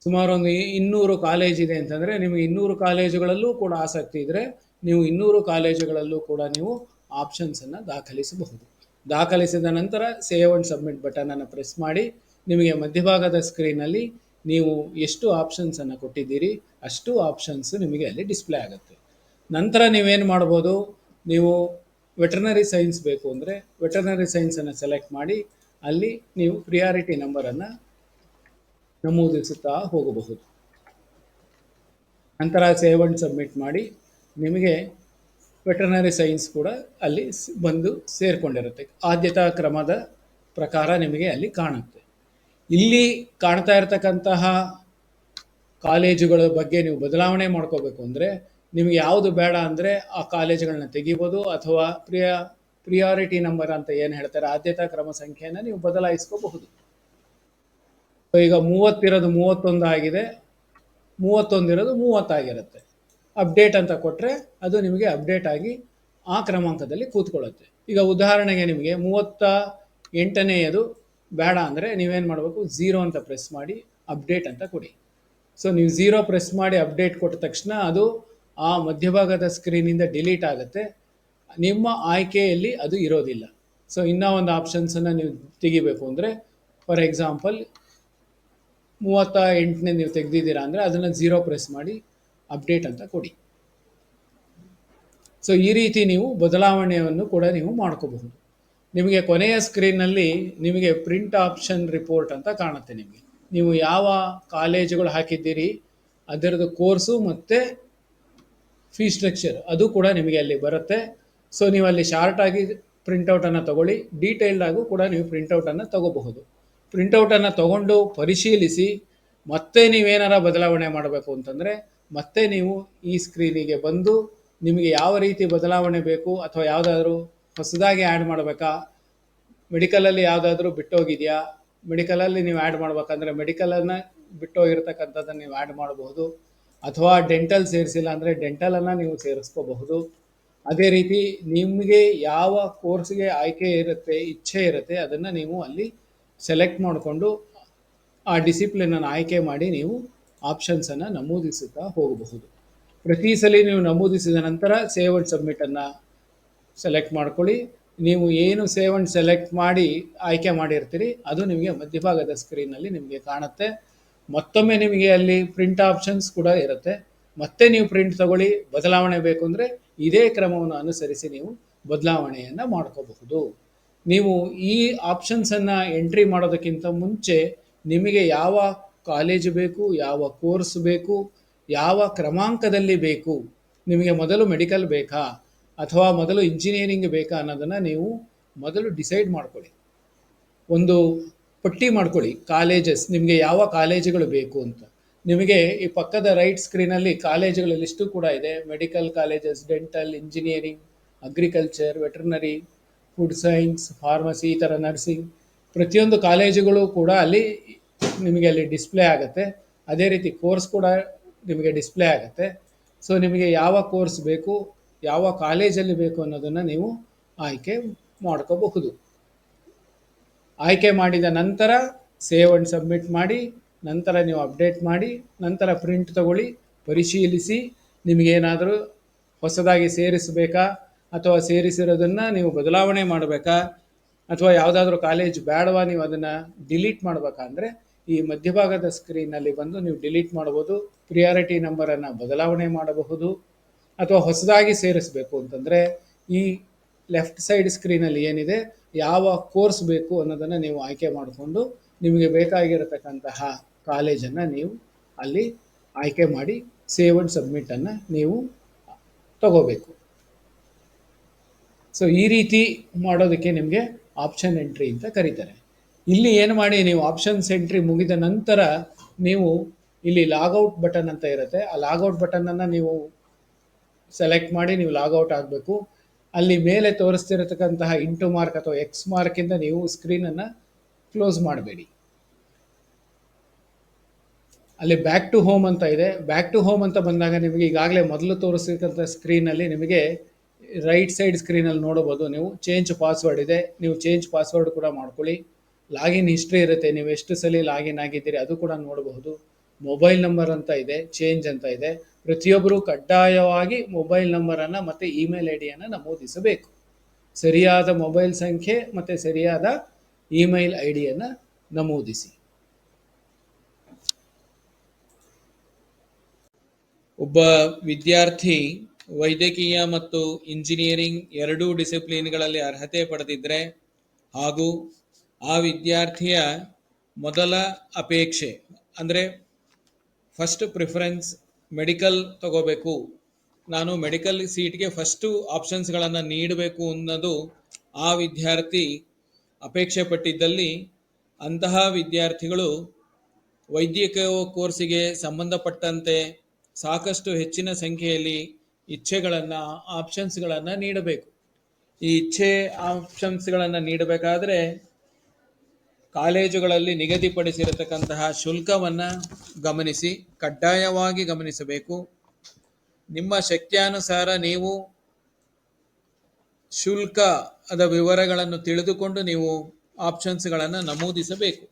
ಸುಮಾರು ಒಂದು 200 ಕಾಲೇಜ್ ಇದೆ ಅಂತಂದರೆ ನಿಮಗೆ 200 ಕಾಲೇಜುಗಳಲ್ಲೂ ಕೂಡ ಆಸಕ್ತಿ ಇದ್ದರೆ ನೀವು 200 ಕಾಲೇಜುಗಳಲ್ಲೂ ಕೂಡ ನೀವು ಆಪ್ಷನ್ಸನ್ನು ದಾಖಲಿಸಬಹುದು. ದಾಖಲಿಸಿದ ನಂತರ ಸೇವ್ ಅಂಡ್ ಸಬ್ಮಿಟ್ ಬಟನನ್ನು ಪ್ರೆಸ್ ಮಾಡಿ ನಿಮಗೆ ಮಧ್ಯಭಾಗದ ಸ್ಕ್ರೀನಲ್ಲಿ ನೀವು ಎಷ್ಟು ಆಪ್ಷನ್ಸನ್ನು ಕೊಟ್ಟಿದ್ದೀರಿ ಅಷ್ಟು ಆಪ್ಷನ್ಸ್ ನಿಮಗೆ ಅಲ್ಲಿ ಡಿಸ್ಪ್ಲೇ ಆಗುತ್ತೆ. ನಂತರ ನೀವೇನು ಮಾಡ್ಬೋದು, ನೀವು ವೆಟರ್ನರಿ ಸೈನ್ಸ್ ಬೇಕು ಅಂದರೆ ವೆಟರ್ನರಿ ಸೈನ್ಸನ್ನು ಸೆಲೆಕ್ಟ್ ಮಾಡಿ ಅಲ್ಲಿ ನೀವು ಪ್ರಿಯಾರಿಟಿ ನಂಬರನ್ನು ನಮೂದಿಸುತ್ತಾ ಹೋಗಬಹುದು. ನಂತರ ಸೇವ್ ಅಂಡ್ ಸಬ್ಮಿಟ್ ಮಾಡಿ ನಿಮಗೆ ವೆಟರ್ನರಿ ಸೈನ್ಸ್ ಕೂಡ ಅಲ್ಲಿ ಬಂದು ಸೇರಿಕೊಂಡಿರುತ್ತೆ. ಆದ್ಯತಾ ಕ್ರಮದ ಪ್ರಕಾರ ನಿಮಗೆ ಅಲ್ಲಿ ಕಾಣುತ್ತೆ. ಇಲ್ಲಿ ಕಾಣ್ತಾ ಇರತಕ್ಕಂತಹ ಕಾಲೇಜುಗಳ ಬಗ್ಗೆ ನೀವು ಬದಲಾವಣೆ ಮಾಡ್ಕೋಬೇಕು ಅಂದರೆ ನಿಮಗೆ ಯಾವುದು ಬೇಡ ಅಂದರೆ ಆ ಕಾಲೇಜುಗಳನ್ನ ತೆಗಿಬೋದು, ಅಥವಾ ಪ್ರಿಯಾರಿಟಿ ನಂಬರ್ ಅಂತ ಏನು ಹೇಳ್ತಾರೆ ಆದ್ಯತಾ ಕ್ರಮ ಸಂಖ್ಯೆಯನ್ನು ನೀವು ಬದಲಾಯಿಸ್ಕೋಬಹುದು. ಈಗ 30 ಇರೋದು 31 ಆಗಿದೆ, 31 ಇರೋದು 30 ಆಗಿರುತ್ತೆ. ಅಪ್ಡೇಟ್ ಅಂತ ಕೊಟ್ಟರೆ ಅದು ನಿಮಗೆ ಅಪ್ಡೇಟ್ ಆಗಿ ಆ ಕ್ರಮಾಂಕದಲ್ಲಿ ಕೂತ್ಕೊಳ್ಳುತ್ತೆ. ಈಗ ಉದಾಹರಣೆಗೆ ನಿಮಗೆ 38ನೇಯದು ಬೇಡ ಅಂದರೆ ನೀವೇನು ಮಾಡಬೇಕು, 0 ಅಂತ ಪ್ರೆಸ್ ಮಾಡಿ ಅಪ್ಡೇಟ್ ಅಂತ ಕೊಡಿ. ಸೊ ನೀವು 0 ಪ್ರೆಸ್ ಮಾಡಿ ಅಪ್ಡೇಟ್ ಕೊಟ್ಟ ತಕ್ಷಣ ಅದು ಆ ಮಧ್ಯಭಾಗದ ಸ್ಕ್ರೀನಿಂದ ಡಿಲೀಟ್ ಆಗುತ್ತೆ, ನಿಮ್ಮ ಆಯ್ಕೆಯಲ್ಲಿ ಅದು ಇರೋದಿಲ್ಲ. ಸೊ ಇನ್ನೂ ಒಂದು ಆಪ್ಷನ್ಸನ್ನು ನೀವು ತೆಗಿಬೇಕು ಅಂದರೆ ಫಾರ್ ಎಕ್ಸಾಂಪಲ್ 38ನೇ ನೀವು ತೆಗೆದಿದ್ದೀರಾ ಅಂದರೆ ಅದನ್ನು 0 ಪ್ರೆಸ್ ಮಾಡಿ ಅಪ್ಡೇಟ್ ಅಂತ ಕೊಡಿ. ಸೊ ಈ ರೀತಿ ನೀವು ಬದಲಾವಣೆಯನ್ನು ಕೂಡ ನೀವು ಮಾಡ್ಕೋಬಹುದು. ನಿಮಗೆ ಕೊನೆಯ ಸ್ಕ್ರೀನ್ನಲ್ಲಿ ನಿಮಗೆ ಪ್ರಿಂಟ್ ಆಪ್ಷನ್ ರಿಪೋರ್ಟ್ ಅಂತ ಕಾಣುತ್ತೆ. ನೀವು ಯಾವ ಕಾಲೇಜುಗಳು ಹಾಕಿದ್ದೀರಿ ಅದರದ್ದು ಕೋರ್ಸು ಮತ್ತು ಫೀ ಸ್ಟ್ರಕ್ಚರ್ ಅದು ಕೂಡ ನಿಮಗೆ ಅಲ್ಲಿ ಬರುತ್ತೆ. ಸೊ ನೀವು ಅಲ್ಲಿ ಶಾರ್ಟಾಗಿ ಪ್ರಿಂಟೌಟನ್ನು ತಗೊಳ್ಳಿ, ಡೀಟೇಲ್ಡಾಗೂ ಕೂಡ ನೀವು ಪ್ರಿಂಟೌಟನ್ನು ತಗೋಬಹುದು. ಪ್ರಿಂಟೌಟನ್ನು ತಗೊಂಡು ಪರಿಶೀಲಿಸಿ ಮತ್ತೆ ನೀವೇನಾರ ಬದಲಾವಣೆ ಮಾಡಬೇಕು ಅಂತಂದರೆ ಮತ್ತೆ ನೀವು ಈ ಸ್ಕ್ರೀನಿಗೆ ಬಂದು ನಿಮಗೆ ಯಾವ ರೀತಿ ಬದಲಾವಣೆ ಬೇಕು ಅಥವಾ ಯಾವುದಾದ್ರೂ ಹೊಸದಾಗಿ ಆ್ಯಡ್ ಮಾಡಬೇಕಾ, ಮೆಡಿಕಲಲ್ಲಿ ಯಾವುದಾದ್ರೂ ಬಿಟ್ಟೋಗಿದೆಯಾ, ಮೆಡಿಕಲಲ್ಲಿ ನೀವು ಆ್ಯಡ್ ಮಾಡಬೇಕಂದ್ರೆ ಮೆಡಿಕಲನ್ನು ಬಿಟ್ಟೋಗಿರ್ತಕ್ಕಂಥದ್ದನ್ನು ನೀವು ಆ್ಯಡ್ ಮಾಡಬಹುದು, ಅಥವಾ ಡೆಂಟಲ್ ಸೇರಿಸಿಲ್ಲ ಅಂದರೆ ಡೆಂಟಲನ್ನು ನೀವು ಸೇರಿಸ್ಕೋಬಹುದು. ಅದೇ ರೀತಿ ನಿಮಗೆ ಯಾವ ಕೋರ್ಸ್ಗೆ ಆಯ್ಕೆ ಇರುತ್ತೆ, ಇಚ್ಛೆ ಇರುತ್ತೆ ಅದನ್ನು ನೀವು ಅಲ್ಲಿ ಸೆಲೆಕ್ಟ್ ಮಾಡಿಕೊಂಡು ಆ ಡಿಸಿಪ್ಲಿನನ್ನು ಆಯ್ಕೆ ಮಾಡಿ ನೀವು ಆಪ್ಷನ್ಸನ್ನು ನಮೂದಿಸುತ್ತಾ ಹೋಗಬಹುದು. ಪ್ರತಿ ಸಲ ನೀವು ನಮೂದಿಸಿದ ನಂತರ ಸೇವ್ ಅಂಡ್ ಸಬ್ಮಿಟನ್ನು ಸೆಲೆಕ್ಟ್ ಮಾಡ್ಕೊಳ್ಳಿ. ನೀವು ಏನು ಸೇವ್ ಅಂಡ್ ಸೆಲೆಕ್ಟ್ ಮಾಡಿ ಆಯ್ಕೆ ಮಾಡಿರ್ತೀರಿ ಅದು ನಿಮಗೆ ಮಧ್ಯಭಾಗದ ಸ್ಕ್ರೀನಲ್ಲಿ ನಿಮಗೆ ಕಾಣುತ್ತೆ. ಮತ್ತೊಮ್ಮೆ ನಿಮಗೆ ಅಲ್ಲಿ ಪ್ರಿಂಟ್ ಆಪ್ಷನ್ಸ್ ಕೂಡ ಇರುತ್ತೆ. ಮತ್ತೆ ನೀವು ಪ್ರಿಂಟ್ ತಗೊಳ್ಳಿ, ಬದಲಾವಣೆ ಬೇಕು ಅಂದರೆ ಇದೇ ಕ್ರಮವನ್ನು ಅನುಸರಿಸಿ ನೀವು ಬದಲಾವಣೆಯನ್ನು ಮಾಡ್ಕೋಬಹುದು. ನೀವು ಈ ಆಪ್ಷನ್ಸನ್ನು ಎಂಟ್ರಿ ಮಾಡೋದಕ್ಕಿಂತ ಮುಂಚೆ ನಿಮಗೆ ಯಾವ ಕಾಲೇಜು ಬೇಕು, ಯಾವ ಕೋರ್ಸ್ ಬೇಕು, ಯಾವ ಕ್ರಮಾಂಕದಲ್ಲಿ ಬೇಕು, ನಿಮಗೆ ಮೊದಲು ಮೆಡಿಕಲ್ ಬೇಕಾ ಅಥವಾ ಮೊದಲು ಇಂಜಿನಿಯರಿಂಗ್ ಬೇಕಾ ಅನ್ನೋದನ್ನು ನೀವು ಮೊದಲು ಡಿಸೈಡ್ ಮಾಡ್ಕೊಳ್ಳಿ. ಒಂದು ಪಟ್ಟಿ ಮಾಡ್ಕೊಳ್ಳಿ ಕಾಲೇಜಸ್, ನಿಮಗೆ ಯಾವ ಕಾಲೇಜುಗಳು ಬೇಕು ಅಂತ. ನಿಮಗೆ ಈ ಪಕ್ಕದ ರೈಟ್ ಸ್ಕ್ರೀನಲ್ಲಿ ಕಾಲೇಜುಗಳ ಲಿಸ್ಟು ಕೂಡ ಇದೆ. Medical colleges, dental, engineering, agriculture, veterinary, food science, pharmacy, ಈ ಥರ ನರ್ಸಿಂಗ್, ಪ್ರತಿಯೊಂದು ಕಾಲೇಜುಗಳು ಕೂಡ ಅಲ್ಲಿ ನಿಮಗೆ ಅಲ್ಲಿ ಡಿಸ್ಪ್ಲೇ ಆಗುತ್ತೆ. ಅದೇ ರೀತಿ ಕೋರ್ಸ್ ಕೂಡ ನಿಮಗೆ ಡಿಸ್ಪ್ಲೇ ಆಗುತ್ತೆ. ಸೊ ನಿಮಗೆ ಯಾವ ಕೋರ್ಸ್ ಬೇಕು, ಯಾವ ಕಾಲೇಜಲ್ಲಿ ಬೇಕು ಅನ್ನೋದನ್ನು ನೀವು ಆಯ್ಕೆ ಮಾಡ್ಕೋಬಹುದು. ಆಯ್ಕೆ ಮಾಡಿದ ನಂತರ ಸೇವ್ ಅಂಡ್ ಸಬ್ಮಿಟ್ ಮಾಡಿ, ನಂತರ ನೀವು ಅಪ್ಡೇಟ್ ಮಾಡಿ, ನಂತರ ಪ್ರಿಂಟ್ ತಗೊಳ್ಳಿ, ಪರಿಶೀಲಿಸಿ, ನಿಮಗೇನಾದರೂ ಹೊಸದಾಗಿ ಸೇರಿಸಬೇಕಾ ಅಥವಾ ಸೇರಿಸಿರೋದನ್ನು ನೀವು ಬದಲಾವಣೆ ಮಾಡಬೇಕಾ ಅಥವಾ ಯಾವುದಾದ್ರೂ ಕಾಲೇಜ್ ಬೇಡವಾ, ನೀವು ಅದನ್ನು ಡಿಲೀಟ್ ಮಾಡಬೇಕಾ ಅಂದರೆ ಈ ಮಧ್ಯಭಾಗದ ಸ್ಕ್ರೀನಲ್ಲಿ ಬಂದು ನೀವು ಡಿಲೀಟ್ ಮಾಡ್ಬೋದು. ಪ್ರಿಯಾರಿಟಿ ನಂಬರನ್ನು ಬದಲಾವಣೆ ಮಾಡಬಹುದು. ಅಥವಾ ಹೊಸದಾಗಿ ಸೇರಿಸಬೇಕು ಅಂತಂದರೆ ಈ ಲೆಫ್ಟ್ ಸೈಡ್ ಸ್ಕ್ರೀನಲ್ಲಿ ಏನಿದೆ, ಯಾವ ಕೋರ್ಸ್ ಬೇಕು ಅನ್ನೋದನ್ನು ನೀವು ಆಯ್ಕೆ ಮಾಡಿಕೊಂಡು ನಿಮಗೆ ಬೇಕಾಗಿರತಕ್ಕಂತಹ ಕಾಲೇಜನ್ನು ನೀವು ಅಲ್ಲಿ ಆಯ್ಕೆ ಮಾಡಿ ಸೇವ್ ಅಂಡ್ ಸಬ್ಮಿಟನ್ನು ನೀವು ತಗೋಬೇಕು. ಸೊ ಈ ರೀತಿ ಮಾಡೋದಕ್ಕೆ ನಿಮಗೆ ಆಪ್ಷನ್ ಎಂಟ್ರಿ ಅಂತ ಕರೀತಾರೆ. ಇಲ್ಲಿ ಏನು ಮಾಡಿ, ನೀವು ಆಪ್ಷನ್ಸ್ ಎಂಟ್ರಿ ಮುಗಿದ ನಂತರ ನೀವು ಇಲ್ಲಿ ಲಾಗೌಟ್ ಬಟನ್ ಅಂತ ಇರುತ್ತೆ, ಆ ಲಾಗೌಟ್ ಬಟನನ್ನು ನೀವು ಸೆಲೆಕ್ಟ್ ಮಾಡಿ ನೀವು ಲಾಗೌಟ್ ಆಗಬೇಕು. ಅಲ್ಲಿ ಮೇಲೆ ತೋರಿಸ್ತಿರತಕ್ಕಂತಹ ಇಂಟು ಮಾರ್ಕ್ ಅಥವಾ ಎಕ್ಸ್ ಮಾರ್ಕಿಂದ ನೀವು ಸ್ಕ್ರೀನನ್ನು ಕ್ಲೋಸ್ ಮಾಡಬೇಡಿ. ಅಲ್ಲಿ ಬ್ಯಾಕ್ ಟು ಹೋಮ್ ಅಂತ ಇದೆ. ಬ್ಯಾಕ್ ಟು ಹೋಮ್ ಅಂತ ಬಂದಾಗ ನಿಮಗೆ ಈಗಾಗಲೇ ಮೊದಲು ತೋರಿಸಿರ್ತಕ್ಕಂಥ ಸ್ಕ್ರೀನಲ್ಲಿ ನಿಮಗೆ ರೈಟ್ ಸೈಡ್ ಸ್ಕ್ರೀನಲ್ಲಿ ನೋಡಬಹುದು, ನೀವು ಚೇಂಜ್ ಪಾಸ್ವರ್ಡ್ ಇದೆ, ನೀವು ಚೇಂಜ್ ಪಾಸ್ವರ್ಡ್ ಕೂಡ ಮಾಡ್ಕೊಳ್ಳಿ. ಲಾಗಿನ್ ಹಿಸ್ಟ್ರಿ ಇರುತ್ತೆ, ನೀವು ಎಷ್ಟು ಸಲ ಲಾಗಿನ್ ಆಗಿದ್ದೀರಿ ಅದು ಕೂಡ ನೋಡಬಹುದು. ಮೊಬೈಲ್ ನಂಬರ್ ಅಂತ ಇದೆ, ಚೇಂಜ್ ಅಂತ ಇದೆ. ಪ್ರತಿಯೊಬ್ಬರು ಕಡ್ಡಾಯವಾಗಿ ಮೊಬೈಲ್ ನಂಬರನ್ನು ಮತ್ತು ಇಮೇಲ್ ಐ ಡಿಯನ್ನು ನಮೂದಿಸಬೇಕು. ಸರಿಯಾದ ಮೊಬೈಲ್ ಸಂಖ್ಯೆ ಮತ್ತು ಸರಿಯಾದ ಇಮೇಲ್ ಐ ಡಿಯನ್ನು ನಮೂದಿಸಿ. ಒಬ್ಬ ವಿದ್ಯಾರ್ಥಿ ವೈದ್ಯಕೀಯ ಮತ್ತು ಇಂಜಿನಿಯರಿಂಗ್ ಎರಡೂ ಡಿಸಿಪ್ಲಿನ್ಗಳಲ್ಲಿ ಅರ್ಹತೆ ಪಡೆದಿದ್ದರೆ ಹಾಗೂ ಆ ವಿದ್ಯಾರ್ಥಿಯ ಮೊದಲ ಅಪೇಕ್ಷೆ ಅಂದರೆ ಫಸ್ಟ್ ಪ್ರಿಫರೆನ್ಸ್ ಮೆಡಿಕಲ್ ತಗೋಬೇಕು, ನಾನು ಮೆಡಿಕಲ್ ಸೀಟ್ಗೆ ಫಸ್ಟು ಆಪ್ಷನ್ಸ್ಗಳನ್ನು ನೀಡಬೇಕು ಅನ್ನೋದು ಆ ವಿದ್ಯಾರ್ಥಿ ಅಪೇಕ್ಷೆ ಪಟ್ಟಿದ್ದಲ್ಲಿ ಅಂತಹ ವಿದ್ಯಾರ್ಥಿಗಳು ವೈದ್ಯಕೀಯ ಕೋರ್ಸಿಗೆ ಸಂಬಂಧಪಟ್ಟಂತೆ ಸಾಕಷ್ಟು ಹೆಚ್ಚಿನ ಸಂಖ್ಯೆಯಲ್ಲಿ ಇಚ್ಛೆಗಳನ್ನು, ಆಪ್ಷನ್ಸ್ಗಳನ್ನು ನೀಡಬೇಕು. ಈ ಇಚ್ಛೆ ಆಪ್ಷನ್ಸ್ಗಳನ್ನು ನೀಡಬೇಕಾದ್ರೆ ಕಾಲೇಜುಗಳಲ್ಲಿ ನಿಗದಿಪಡಿಸಿರತಕ್ಕಂತಹ ಶುಲ್ಕವನ್ನು ಗಮನಿಸಿ, ಕಡ್ಡಾಯವಾಗಿ ಗಮನಿಸಬೇಕು. ನಿಮ್ಮ ಶಕ್ತ್ಯಾನುಸಾರ ನೀವು ಶುಲ್ಕದ ವಿವರಗಳನ್ನು ತಿಳಿದುಕೊಂಡು ನೀವು ಆಪ್ಷನ್ಸ್ಗಳನ್ನು ನಮೂದಿಸಬೇಕು.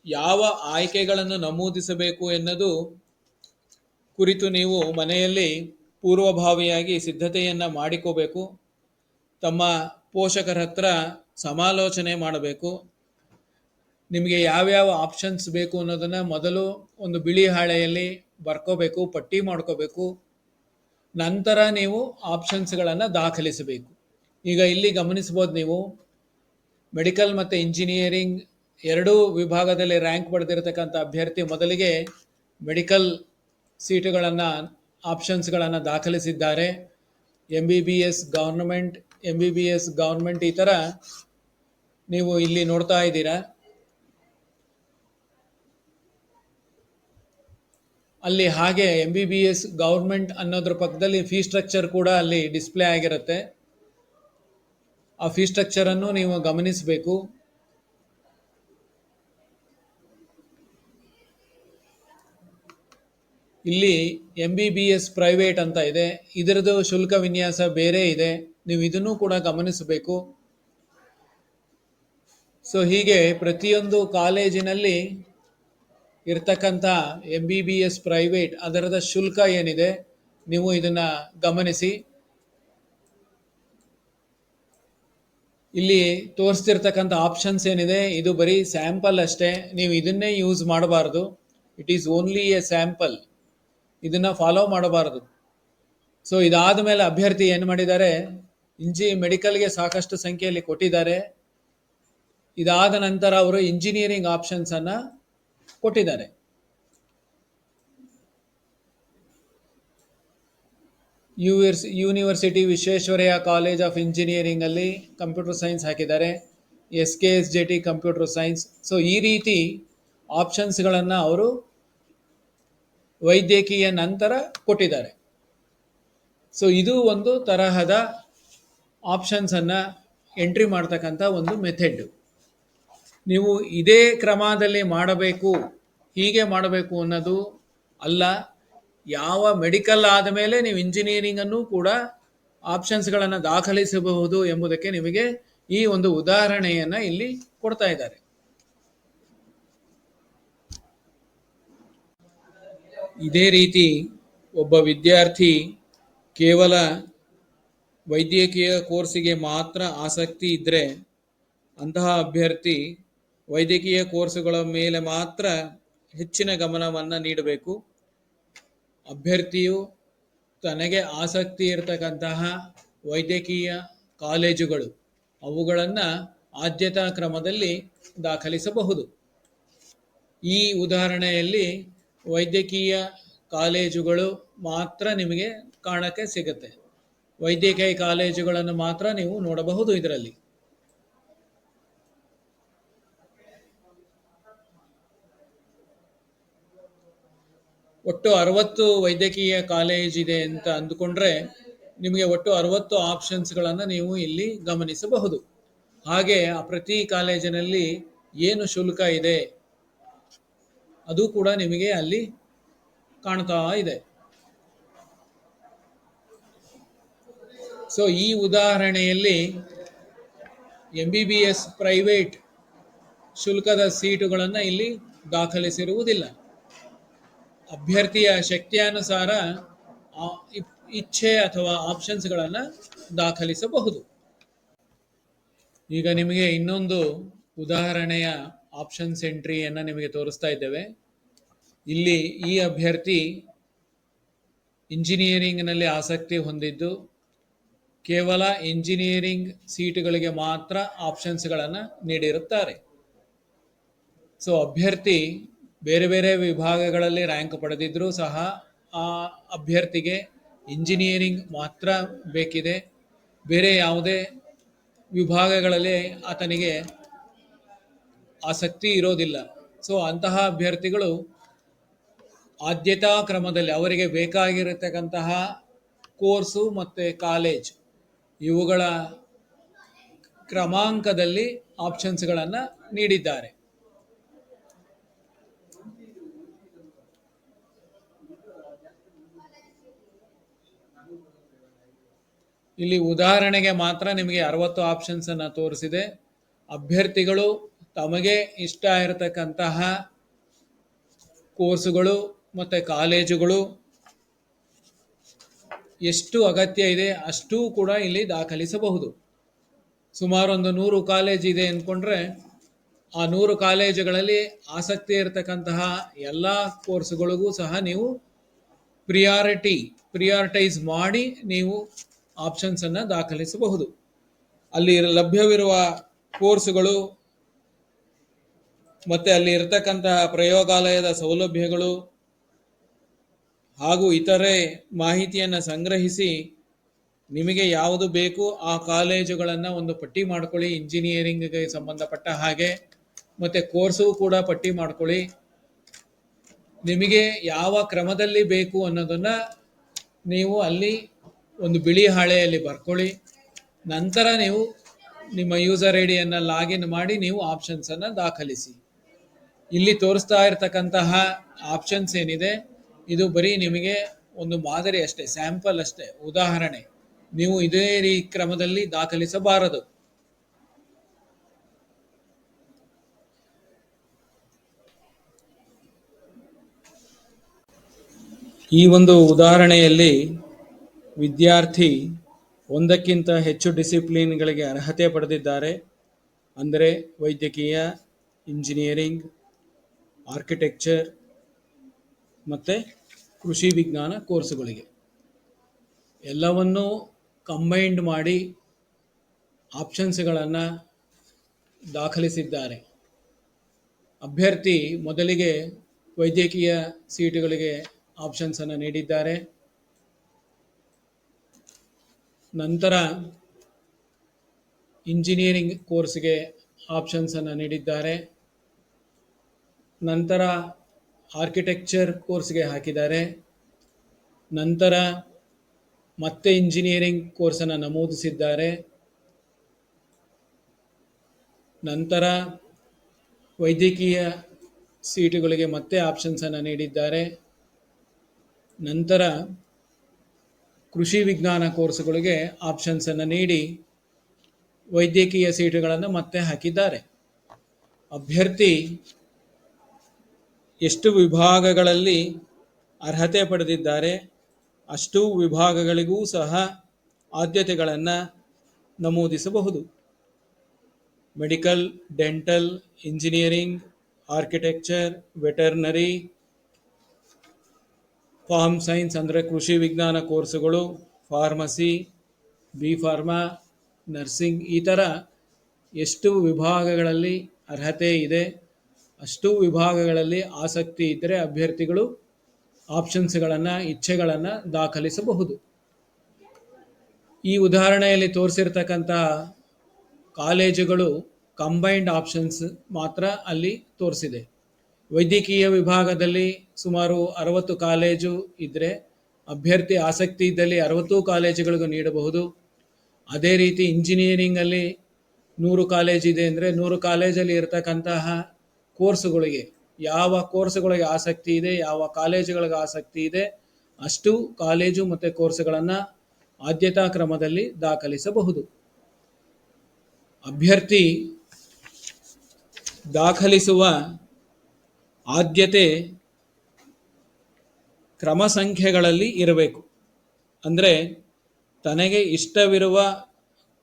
ಯಾವ ಆಯ್ಕೆಗಳನ್ನು ನಮೂದಿಸಬೇಕು ಎನ್ನುವುದು ಕುರಿತು ನೀವು ಮನೆಯಲ್ಲಿ ಪೂರ್ವಭಾವಿಯಾಗಿ ಸಿದ್ಧತೆಯನ್ನು ಮಾಡಿಕೋಬೇಕು. ತಮ್ಮ ಪೋಷಕರ ಹತ್ರ ಸಮಾಲೋಚನೆ ಮಾಡಬೇಕು. ನಿಮಗೆ ಯಾವ್ಯಾವ ಆಪ್ಷನ್ಸ್ ಬೇಕು ಅನ್ನೋದನ್ನು ಮೊದಲು ಒಂದು ಬಿಳಿ ಹಾಳೆಯಲ್ಲಿ ಬರ್ಕೋಬೇಕು, ಪಟ್ಟಿ ಮಾಡ್ಕೋಬೇಕು. ನಂತರ ನೀವು ಆಪ್ಷನ್ಸ್ಗಳನ್ನು ದಾಖಲಿಸಬೇಕು. ಈಗ ಇಲ್ಲಿ ಗಮನಿಸ್ಬೋದು ನೀವು, ಮೆಡಿಕಲ್ ಮತ್ತು ಇಂಜಿನಿಯರಿಂಗ್ ಎರಡೂ ವಿಭಾಗದಲ್ಲಿ ರ್ಯಾಂಕ್ ಪಡೆದಿರತಕ್ಕಂಥ ಅಭ್ಯರ್ಥಿ ಮೊದಲಿಗೆ ಮೆಡಿಕಲ್ ಸೀಟುಗಳನ್ನು, ಆಪ್ಷನ್ಸ್ಗಳನ್ನು ದಾಖಲಿಸಿದ್ದಾರೆ. MBBS ಗೌರ್ನಮೆಂಟ್, MBBS ಗೌರ್ಮೆಂಟ್, ಈ ಥರ ನೀವು ಇಲ್ಲಿ ನೋಡ್ತಾ ಇದ್ದೀರಾ. ಅಲ್ಲಿ ಹಾಗೆ MBBS ಗೌರ್ಮೆಂಟ್ ಅನ್ನೋದ್ರ ಪಕ್ಕದಲ್ಲಿ ಫೀ ಸ್ಟ್ರಕ್ಚರ್ ಕೂಡ ಅಲ್ಲಿ ಡಿಸ್ಪ್ಲೇ ಆಗಿರುತ್ತೆ. ಆ ಫೀ ಸ್ಟ್ರಕ್ಚರನ್ನು ನೀವು ಗಮನಿಸಬೇಕು. ಇಲ್ಲಿ MBBS ಪ್ರೈವೇಟ್ ಅಂತ ಇದೆ, ಇದರದ್ದು ಶುಲ್ಕ ವಿನ್ಯಾಸ ಬೇರೆ ಇದೆ, ನೀವು ಇದನ್ನು ಕೂಡ ಗಮನಿಸಬೇಕು. ಸೊ ಹೀಗೆ ಪ್ರತಿಯೊಂದು ಕಾಲೇಜಿನಲ್ಲಿ ಇರ್ತಕ್ಕಂಥ MBBS ಪ್ರೈವೇಟ್ ಅದರದ ಶುಲ್ಕ ಏನಿದೆ ನೀವು ಇದನ್ನು ಗಮನಿಸಿ. ಇಲ್ಲಿ ತೋರಿಸ್ತಿರ್ತಕ್ಕಂಥ ಆಪ್ಷನ್ಸ್ ಏನಿದೆ ಇದು ಬರೀ ಸ್ಯಾಂಪಲ್ ಅಷ್ಟೇ, ನೀವು ಇದನ್ನೇ ಯೂಸ್ ಮಾಡಬಾರ್ದು. It is only A sample, ಇದನ್ನು ಫಾಲೋ ಮಾಡಬಾರ್ದು. ಸೊ ಇದಾದ ಮೇಲೆ ಅಭ್ಯರ್ಥಿ ಏನು ಮಾಡಿದ್ದಾರೆ, ಮೆಡಿಕಲ್ಗೆ ಸಾಕಷ್ಟು ಸಂಖ್ಯೆಯಲ್ಲಿ ಕೊಟ್ಟಿದ್ದಾರೆ. ಇದಾದ ನಂತರ ಅವರು ಇಂಜಿನಿಯರಿಂಗ್ ಆಪ್ಷನ್ಸನ್ನು ಕೊಟ್ಟಿದ್ದಾರೆ. ಯೂನಿವರ್ಸಿಟಿ ವಿಶ್ವೇಶ್ವರಯ್ಯ ಕಾಲೇಜ್ ಆಫ್ ಇಂಜಿನಿಯರಿಂಗಲ್ಲಿ ಕಂಪ್ಯೂಟರ್ ಸೈನ್ಸ್ ಹಾಕಿದ್ದಾರೆ. SKSJT computer science. ಸೊ ಈ ರೀತಿ ಆಪ್ಷನ್ಸ್ಗಳನ್ನು ಅವರು ವೈದ್ಯಕೀಯ ನಂತರ ಕೊಟ್ಟಿದ್ದಾರೆ. ಸೊ ಇದು ಒಂದು ತರಹದ ಆಪ್ಷನ್ಸನ್ನು ಎಂಟ್ರಿ ಮಾಡ್ತಕ್ಕಂಥ ಒಂದು ಮೆಥಡ್. ನೀವು ಇದೇ ಕ್ರಮದಲ್ಲಿ ಮಾಡಬೇಕು, ಹೀಗೆ ಮಾಡಬೇಕು ಅನ್ನೋದು ಅಲ್ಲ. ಯಾವ ಮೆಡಿಕಲ್ ಆದ ಮೇಲೆ ನೀವು ಇಂಜಿನಿಯರಿಂಗನ್ನು ಕೂಡ ಆಪ್ಷನ್ಸ್ಗಳನ್ನು ದಾಖಲಿಸಬಹುದು ಎಂಬುದಕ್ಕೆ ನಿಮಗೆ ಈ ಒಂದು ಉದಾಹರಣೆಯನ್ನು ಇಲ್ಲಿ ಕೊಡ್ತಾ ಇದ್ದಾರೆ. ಇದೇ ರೀತಿ ಒಬ್ಬ ವಿದ್ಯಾರ್ಥಿ ಕೇವಲ ವೈದ್ಯಕೀಯ ಕೋರ್ಸಿಗೆ ಮಾತ್ರ ಆಸಕ್ತಿ ಇದ್ದರೆ ಅಂತಹ ಅಭ್ಯರ್ಥಿ ವೈದ್ಯಕೀಯ ಕೋರ್ಸುಗಳ ಮೇಲೆ ಮಾತ್ರ ಹೆಚ್ಚಿನ ಗಮನವನ್ನು ನೀಡಬೇಕು. ಅಭ್ಯರ್ಥಿಯು ತನಗೆ ಆಸಕ್ತಿ ಇರತಕ್ಕಂತಹ ವೈದ್ಯಕೀಯ ಕಾಲೇಜುಗಳು ಅವುಗಳನ್ನು ಆದ್ಯತಾ ಕ್ರಮದಲ್ಲಿ ದಾಖಲಿಸಬಹುದು. ಈ ಉದಾಹರಣೆಯಲ್ಲಿ ವೈದ್ಯಕೀಯ ಕಾಲೇಜುಗಳು ಮಾತ್ರ ನಿಮಗೆ ಕಾಣಕ್ಕೆ ಸಿಗುತ್ತೆ. ವೈದ್ಯಕೀಯ ಕಾಲೇಜುಗಳನ್ನು ಮಾತ್ರ ನೀವು ನೋಡಬಹುದು ಇದರಲ್ಲಿ. ಒಟ್ಟು 60 ವೈದ್ಯಕೀಯ ಕಾಲೇಜ್ ಇದೆ ಅಂತ ಅಂದುಕೊಂಡ್ರೆ ನಿಮಗೆ ಒಟ್ಟು 60 ಆಪ್ಷನ್ಸ್ಗಳನ್ನು ನೀವು ಇಲ್ಲಿ ಗಮನಿಸಬಹುದು. ಹಾಗೆ ಆ ಪ್ರತಿ ಕಾಲೇಜಿನಲ್ಲಿ ಏನು ಶುಲ್ಕ ಇದೆ ಅದು ಕೂಡ ನಿಮಗೆ ಅಲ್ಲಿ ಕಾಣ್ತಾ ಇದೆ. ಸೊ ಈ ಉದಾಹರಣೆಯಲ್ಲಿ MBBS ಪ್ರೈವೇಟ್ ಶುಲ್ಕದ ಸೀಟುಗಳನ್ನು ಇಲ್ಲಿ ದಾಖಲಿಸಿರುವುದಿಲ್ಲ. ಅಭ್ಯರ್ಥಿಯ ಶಕ್ತಿಯಾನುಸಾರ ಇಚ್ಛೆ ಅಥವಾ ಆಪ್ಷನ್ಸ್ಗಳನ್ನು ದಾಖಲಿಸಬಹುದು. ಈಗ ನಿಮಗೆ ಇನ್ನೊಂದು ಉದಾಹರಣೆಯ ಆಪ್ಷನ್ಸ್ ಎಂಟ್ರಿಯನ್ನು ನಿಮಗೆ ತೋರಿಸ್ತಾ ಇದ್ದೇವೆ. ಇಲ್ಲಿ ಈ ಅಭ್ಯರ್ಥಿ ಇಂಜಿನಿಯರಿಂಗ್ನಲ್ಲಿ ಆಸಕ್ತಿ ಹೊಂದಿದ್ದು ಕೇವಲ ಇಂಜಿನಿಯರಿಂಗ್ ಸೀಟುಗಳಿಗೆ ಮಾತ್ರ ಆಪ್ಷನ್ಸ್ಗಳನ್ನು ನೀಡಿರುತ್ತಾರೆ. ಸೊ ಅಭ್ಯರ್ಥಿ ಬೇರೆ ಬೇರೆ ವಿಭಾಗಗಳಲ್ಲಿ ರ್ಯಾಂಕ್ ಪಡೆದಿದ್ದರೂ ಸಹ ಆ ಅಭ್ಯರ್ಥಿಗೆ ಇಂಜಿನಿಯರಿಂಗ್ ಮಾತ್ರ ಬೇಕಿದೆ, ಬೇರೆ ಯಾವುದೇ ವಿಭಾಗಗಳಲ್ಲಿ ಆತನಿಗೆ ಆಸಕ್ತಿ ಇರೋದಿಲ್ಲ. ಸೊ ಅಂತಹ ಅಭ್ಯರ್ಥಿಗಳು ಆದ್ಯತಾ ಕ್ರಮದಲ್ಲಿ ಅವರಿಗೆ ಬೇಕಾಗಿರತಕ್ಕಂತಹ ಕೋರ್ಸು ಮತ್ತು ಕಾಲೇಜ್ ಇವುಗಳ ಕ್ರಮಾಂಕದಲ್ಲಿ ಆಪ್ಷನ್ಸ್ಗಳನ್ನು ನೀಡಿದ್ದಾರೆ. ಇಲ್ಲಿ ಉದಾಹರಣೆಗೆ ಮಾತ್ರ ನಿಮಗೆ 60 ಆಪ್ಷನ್ಸನ್ನು ತೋರಿಸಿದೆ. ಅಭ್ಯರ್ಥಿಗಳು ತಮಗೆ ಇಷ್ಟ ಇರತಕ್ಕಂತಹ ಕೋರ್ಸುಗಳು ಮತ್ತು ಕಾಲೇಜುಗಳು ಎಷ್ಟು ಅಗತ್ಯ ಇದೆ ಅಷ್ಟೂ ಕೂಡ ಇಲ್ಲಿ ದಾಖಲಿಸಬಹುದು. ಸುಮಾರು ಒಂದು 100 ಕಾಲೇಜ್ ಇದೆ ಅಂದ್ಕೊಂಡ್ರೆ ಆ 100 ಕಾಲೇಜುಗಳಲ್ಲಿ ಆಸಕ್ತಿ ಇರತಕ್ಕಂತಹ ಎಲ್ಲ ಕೋರ್ಸುಗಳಿಗೂ ಸಹ ನೀವು ಪ್ರಿಯಾರಿಟೈಸ್ ಮಾಡಿ ನೀವು ಆಪ್ಷನ್ಸನ್ನು ದಾಖಲಿಸಬಹುದು. ಅಲ್ಲಿ ಲಭ್ಯವಿರುವ ಕೋರ್ಸುಗಳು ಮತ್ತು ಅಲ್ಲಿ ಇರತಕ್ಕಂತಹ ಪ್ರಯೋಗಾಲಯದ ಸೌಲಭ್ಯಗಳು ಹಾಗೂ ಇತರೆ ಮಾಹಿತಿಯನ್ನು ಸಂಗ್ರಹಿಸಿ ನಿಮಗೆ ಯಾವುದು ಬೇಕು ಆ ಕಾಲೇಜುಗಳನ್ನು ಒಂದು ಪಟ್ಟಿ ಮಾಡ್ಕೊಳ್ಳಿ. ಇಂಜಿನಿಯರಿಂಗ್ಗೆ ಸಂಬಂಧಪಟ್ಟ ಹಾಗೆ ಮತ್ತು ಕೋರ್ಸು ಕೂಡ ಪಟ್ಟಿ ಮಾಡ್ಕೊಳ್ಳಿ. ನಿಮಗೆ ಯಾವ ಕ್ರಮದಲ್ಲಿ ಬೇಕು ಅನ್ನೋದನ್ನು ನೀವು ಅಲ್ಲಿ ಒಂದು ಬಿಳಿ ಹಾಳೆಯಲ್ಲಿ ಬರ್ಕೊಳ್ಳಿ. ನಂತರ ನೀವು ನಿಮ್ಮ ಯೂಸರ್ ಐಡಿಯನ್ನು ಲಾಗಿನ್ ಮಾಡಿ ನೀವು ಆಪ್ಷನ್ಸನ್ನು ದಾಖಲಿಸಿ. ಇಲ್ಲಿ ತೋರಿಸ್ತಾ ಇರತಕ್ಕಂತಹ ಆಪ್ಷನ್ಸ್ ಏನಿದೆ ಇದು ಬರೀ ನಿಮಗೆ ಒಂದು ಮಾದರಿ ಅಷ್ಟೇ, ಸ್ಯಾಂಪಲ್ ಅಷ್ಟೇ, ಉದಾಹರಣೆ. ನೀವು ಇದೇ ಕ್ರಮದಲ್ಲಿ ದಾಖಲಿಸಬಾರದು. ಈ ಒಂದು ಉದಾಹರಣೆಯಲ್ಲಿ ವಿದ್ಯಾರ್ಥಿ ಒಂದಕ್ಕಿಂತ ಹೆಚ್ಚು ಡಿಸಿಪ್ಲಿನ್ಗಳಿಗೆ ಅರ್ಹತೆ ಪಡೆದಿದ್ದಾರೆ. ಅಂದರೆ ವೈದ್ಯಕೀಯ, ಇಂಜಿನಿಯರಿಂಗ್, ಆರ್ಕಿಟೆಕ್ಚರ್ ಮತ್ತು ಕೃಷಿ ವಿಜ್ಞಾನ ಕೋರ್ಸುಗಳಿಗೆ ಎಲ್ಲವನ್ನೂ ಕಂಬೈನ್ಡ್ ಮಾಡಿ ಆಪ್ಷನ್ಸ್ಗಳನ್ನು ದಾಖಲಿಸಿದ್ದಾರೆ. ಅಭ್ಯರ್ಥಿ ಮೊದಲಿಗೆ ವೈದ್ಯಕೀಯ ಸೀಟುಗಳಿಗೆ ಆಪ್ಷನ್ಸನ್ನು ನೀಡಿದ್ದಾರೆ. ನಂತರ ಇಂಜಿನಿಯರಿಂಗ್ ಕೋರ್ಸ್ಗೆ ಆಪ್ಷನ್ಸನ್ನು ನೀಡಿದ್ದಾರೆ. ನಂತರ ಆರ್ಕಿಟೆಕ್ಚರ್ ಕೋರ್ಸ್ಗೆ ಹಾಕಿದ್ದಾರೆ. ನಂತರ ಮತ್ತೆ ಇಂಜಿನಿಯರಿಂಗ್ ಕೋರ್ಸನ್ನು ನಮೂದಿಸಿದ್ದಾರೆ. ನಂತರ ವೈದ್ಯಕೀಯ ಸೀಟುಗಳಿಗೆ ಮತ್ತೆ ಆಪ್ಷನ್ಸನ್ನು ನೀಡಿದ್ದಾರೆ. ನಂತರ ಕೃಷಿ ವಿಜ್ಞಾನ ಕೋರ್ಸುಗಳಿಗೆ ಆಪ್ಷನ್ಸನ್ನು ನೀಡಿ ವೈದ್ಯಕೀಯ ಸೀಟುಗಳನ್ನು ಮತ್ತೆ ಹಾಕಿದ್ದಾರೆ. ಅಭ್ಯರ್ಥಿ ಎಷ್ಟು ವಿಭಾಗಗಳಲ್ಲಿ ಅರ್ಹತೆ ಪಡೆದಿದ್ದಾರೆ ಅಷ್ಟು ವಿಭಾಗಗಳಿಗೂ ಸಹ ಆದ್ಯತೆಗಳನ್ನು ನಮೂದಿಸಬಹುದು. Medical, dental, engineering, architecture, veterinary, farm science ಅಂದರೆ ಕೃಷಿ ವಿಜ್ಞಾನ ಕೋರ್ಸುಗಳು, ಫಾರ್ಮಸಿ, ಬಿ ಫಾರ್ಮಾ, ನರ್ಸಿಂಗ್, ಈ ಥರ ಎಷ್ಟು ವಿಭಾಗಗಳಲ್ಲಿ ಅರ್ಹತೆ ಇದೆ ಅಷ್ಟು ವಿಭಾಗಗಳಲ್ಲಿ ಆಸಕ್ತಿ ಇದ್ದರೆ ಅಭ್ಯರ್ಥಿಗಳು ಆಪ್ಷನ್ಸ್ಗಳನ್ನು, ಇಚ್ಛೆಗಳನ್ನು ದಾಖಲಿಸಬಹುದು. ಈ ಉದಾಹರಣೆಯಲ್ಲಿ ತೋರಿಸಿರ್ತಕ್ಕಂಥ ಕಾಲೇಜುಗಳು ಕಂಬೈನ್ಡ್ ಆಪ್ಷನ್ಸ್ ಮಾತ್ರ ಅಲ್ಲಿ ತೋರಿಸಿದೆ. ವೈದ್ಯಕೀಯ ವಿಭಾಗದಲ್ಲಿ ಸುಮಾರು 60 ಕಾಲೇಜು ಇದ್ದರೆ ಅಭ್ಯರ್ಥಿ ಆಸಕ್ತಿ ಇದ್ದಲ್ಲಿ 60 ಕಾಲೇಜುಗಳಿಗೂ ನೀಡಬಹುದು. ಅದೇ ರೀತಿ ಇಂಜಿನಿಯರಿಂಗಲ್ಲಿ 100 ಕಾಲೇಜ್ ಇದೆ ಅಂದರೆ 100 ಕಾಲೇಜಲ್ಲಿ ಇರತಕ್ಕಂತಹ ಕೋರ್ಸುಗಳಿಗೆ ಯಾವ ಕೋರ್ಸುಗಳಿಗೆ ಆಸಕ್ತಿ ಇದೆ, ಯಾವ ಕಾಲೇಜುಗಳಿಗೆ ಆಸಕ್ತಿ ಇದೆ ಅಷ್ಟು ಕಾಲೇಜು ಮತ್ತು ಕೋರ್ಸುಗಳನ್ನು ಆದ್ಯತಾ ಕ್ರಮದಲ್ಲಿ ದಾಖಲಿಸಬಹುದು. ಅಭ್ಯರ್ಥಿ ದಾಖಲಿಸುವ ಆದ್ಯತೆ ಕ್ರಮ ಸಂಖ್ಯೆಗಳಲ್ಲಿ ಇರಬೇಕು. ಅಂದರೆ ತನಗೆ ಇಷ್ಟವಿರುವ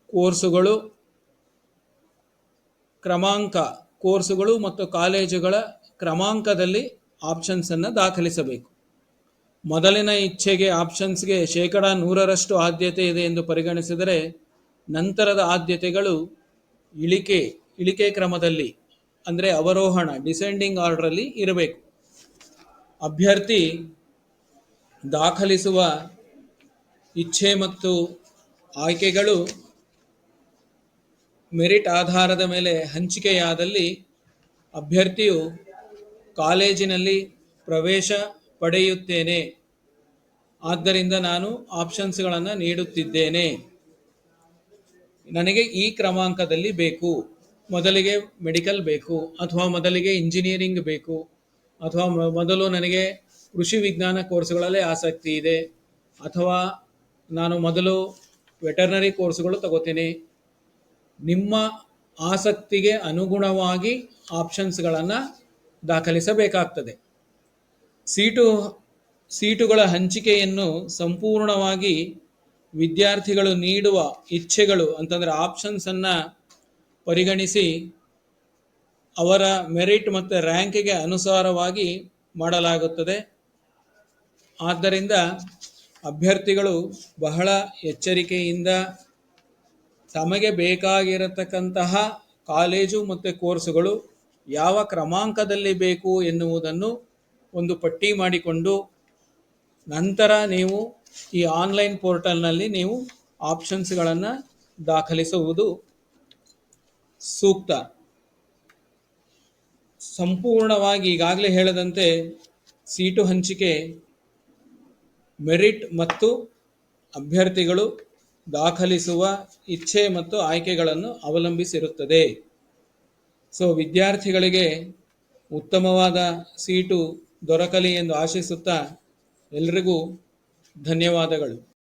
ಕೋರ್ಸುಗಳು ಕೋರ್ಸುಗಳು ಮತ್ತು ಕಾಲೇಜುಗಳ ಕ್ರಮಾಂಕದಲ್ಲಿ ಆಪ್ಷನ್ಸನ್ನು ದಾಖಲಿಸಬೇಕು. ಮೊದಲಿನ ಇಚ್ಛೆಗೆ ಆಪ್ಷನ್ಸ್ಗೆ 100% ಆದ್ಯತೆ ಇದೆ ಎಂದು ಪರಿಗಣಿಸಿದರೆ ನಂತರದ ಆದ್ಯತೆಗಳು ಇಳಿಕೆ ಕ್ರಮದಲ್ಲಿ ಅಂದರೆ ಅವರೋಹಣ ಡಿಸೆಂಡಿಂಗ್ ಆರ್ಡ್ರಲ್ಲಿ ಇರಬೇಕು. ಅಭ್ಯರ್ಥಿ ದಾಖಲಿಸುವ ಇಚ್ಛೆ ಮತ್ತು ಆಯ್ಕೆಗಳು ಮೆರಿಟ್ ಆಧಾರದ ಮೇಲೆ ಹಂಚಿಕೆಯಾದಲ್ಲಿ ಅಭ್ಯರ್ಥಿಯು ಕಾಲೇಜಿನಲ್ಲಿ ಪ್ರವೇಶ ಪಡೆಯುತ್ತೇನೆ, ಆದ್ದರಿಂದ ನಾನು ಆಪ್ಷನ್ಸ್ಗಳನ್ನು ನೀಡುತ್ತಿದ್ದೇನೆ, ನನಗೆ ಈ ಕ್ರಮಾಂಕದಲ್ಲಿ ಬೇಕು, ಮೊದಲಿಗೆ ಮೆಡಿಕಲ್ ಬೇಕು ಅಥವಾ ಮೊದಲಿಗೆ ಇಂಜಿನಿಯರಿಂಗ್ ಬೇಕು ಅಥವಾ ಮೊದಲು ನನಗೆ ಕೃಷಿ ವಿಜ್ಞಾನ ಕೋರ್ಸುಗಳಲ್ಲಿ ಆಸಕ್ತಿ ಇದೆ ಅಥವಾ ನಾನು ಮೊದಲು ವೆಟರ್ನರಿ ಕೋರ್ಸುಗಳು ತಗೋತೀನಿ. ನಿಮ್ಮ ಆಸಕ್ತಿಗೆ ಅನುಗುಣವಾಗಿ ಆಪ್ಷನ್ಸ್ಗಳನ್ನು ದಾಖಲಿಸಬೇಕಾಗ್ತದೆ. ಸೀಟುಗಳ ಹಂಚಿಕೆಯನ್ನು ಸಂಪೂರ್ಣವಾಗಿ ವಿದ್ಯಾರ್ಥಿಗಳು ನೀಡುವ ಇಚ್ಛೆಗಳು ಅಂತಂದರೆ ಆಪ್ಷನ್ಸನ್ನು ಪರಿಗಣಿಸಿ ಅವರ ಮೆರಿಟ್ ಮತ್ತು ರ್ಯಾಂಕಿಗೆ ಅನುಸಾರವಾಗಿ ಮಾಡಲಾಗುತ್ತದೆ. ಆದ್ದರಿಂದ ಅಭ್ಯರ್ಥಿಗಳು ಬಹಳ ಎಚ್ಚರಿಕೆಯಿಂದ ತಮಗೆ ಬೇಕಾಗಿರತಕ್ಕಂತಹ ಕಾಲೇಜು ಮತ್ತು ಕೋರ್ಸುಗಳು ಯಾವ ಕ್ರಮಾಂಕದಲ್ಲಿ ಬೇಕು ಎನ್ನುವುದನ್ನು ಒಂದು ಪಟ್ಟಿ ಮಾಡಿಕೊಂಡು ನಂತರ ನೀವು ಈ ಆನ್ಲೈನ್ ಪೋರ್ಟಲ್ನಲ್ಲಿ ನೀವು ಆಪ್ಷನ್ಸ್ಗಳನ್ನು ದಾಖಲಿಸುವುದು ಸೂಕ್ತ. ಸಂಪೂರ್ಣವಾಗಿ ಈಗಾಗಲೇ ಹೇಳದಂತೆ ಸೀಟು ಹಂಚಿಕೆ ಮೆರಿಟ್ ಮತ್ತು ಅಭ್ಯರ್ಥಿಗಳು ದಾಖಲಿಸುವ ಇಚ್ಛೆ ಮತ್ತು ಆಯ್ಕೆಗಳನ್ನು ಅವಲಂಬಿಸಿರುತ್ತದೆ. ವಿದ್ಯಾರ್ಥಿಗಳಿಗೆ ಉತ್ತಮವಾದ ಸೀಟು ದೊರಕಲಿ ಎಂದು ಆಶಿಸುತ್ತಾ ಎಲ್ರಿಗೂ ಧನ್ಯವಾದಗಳು.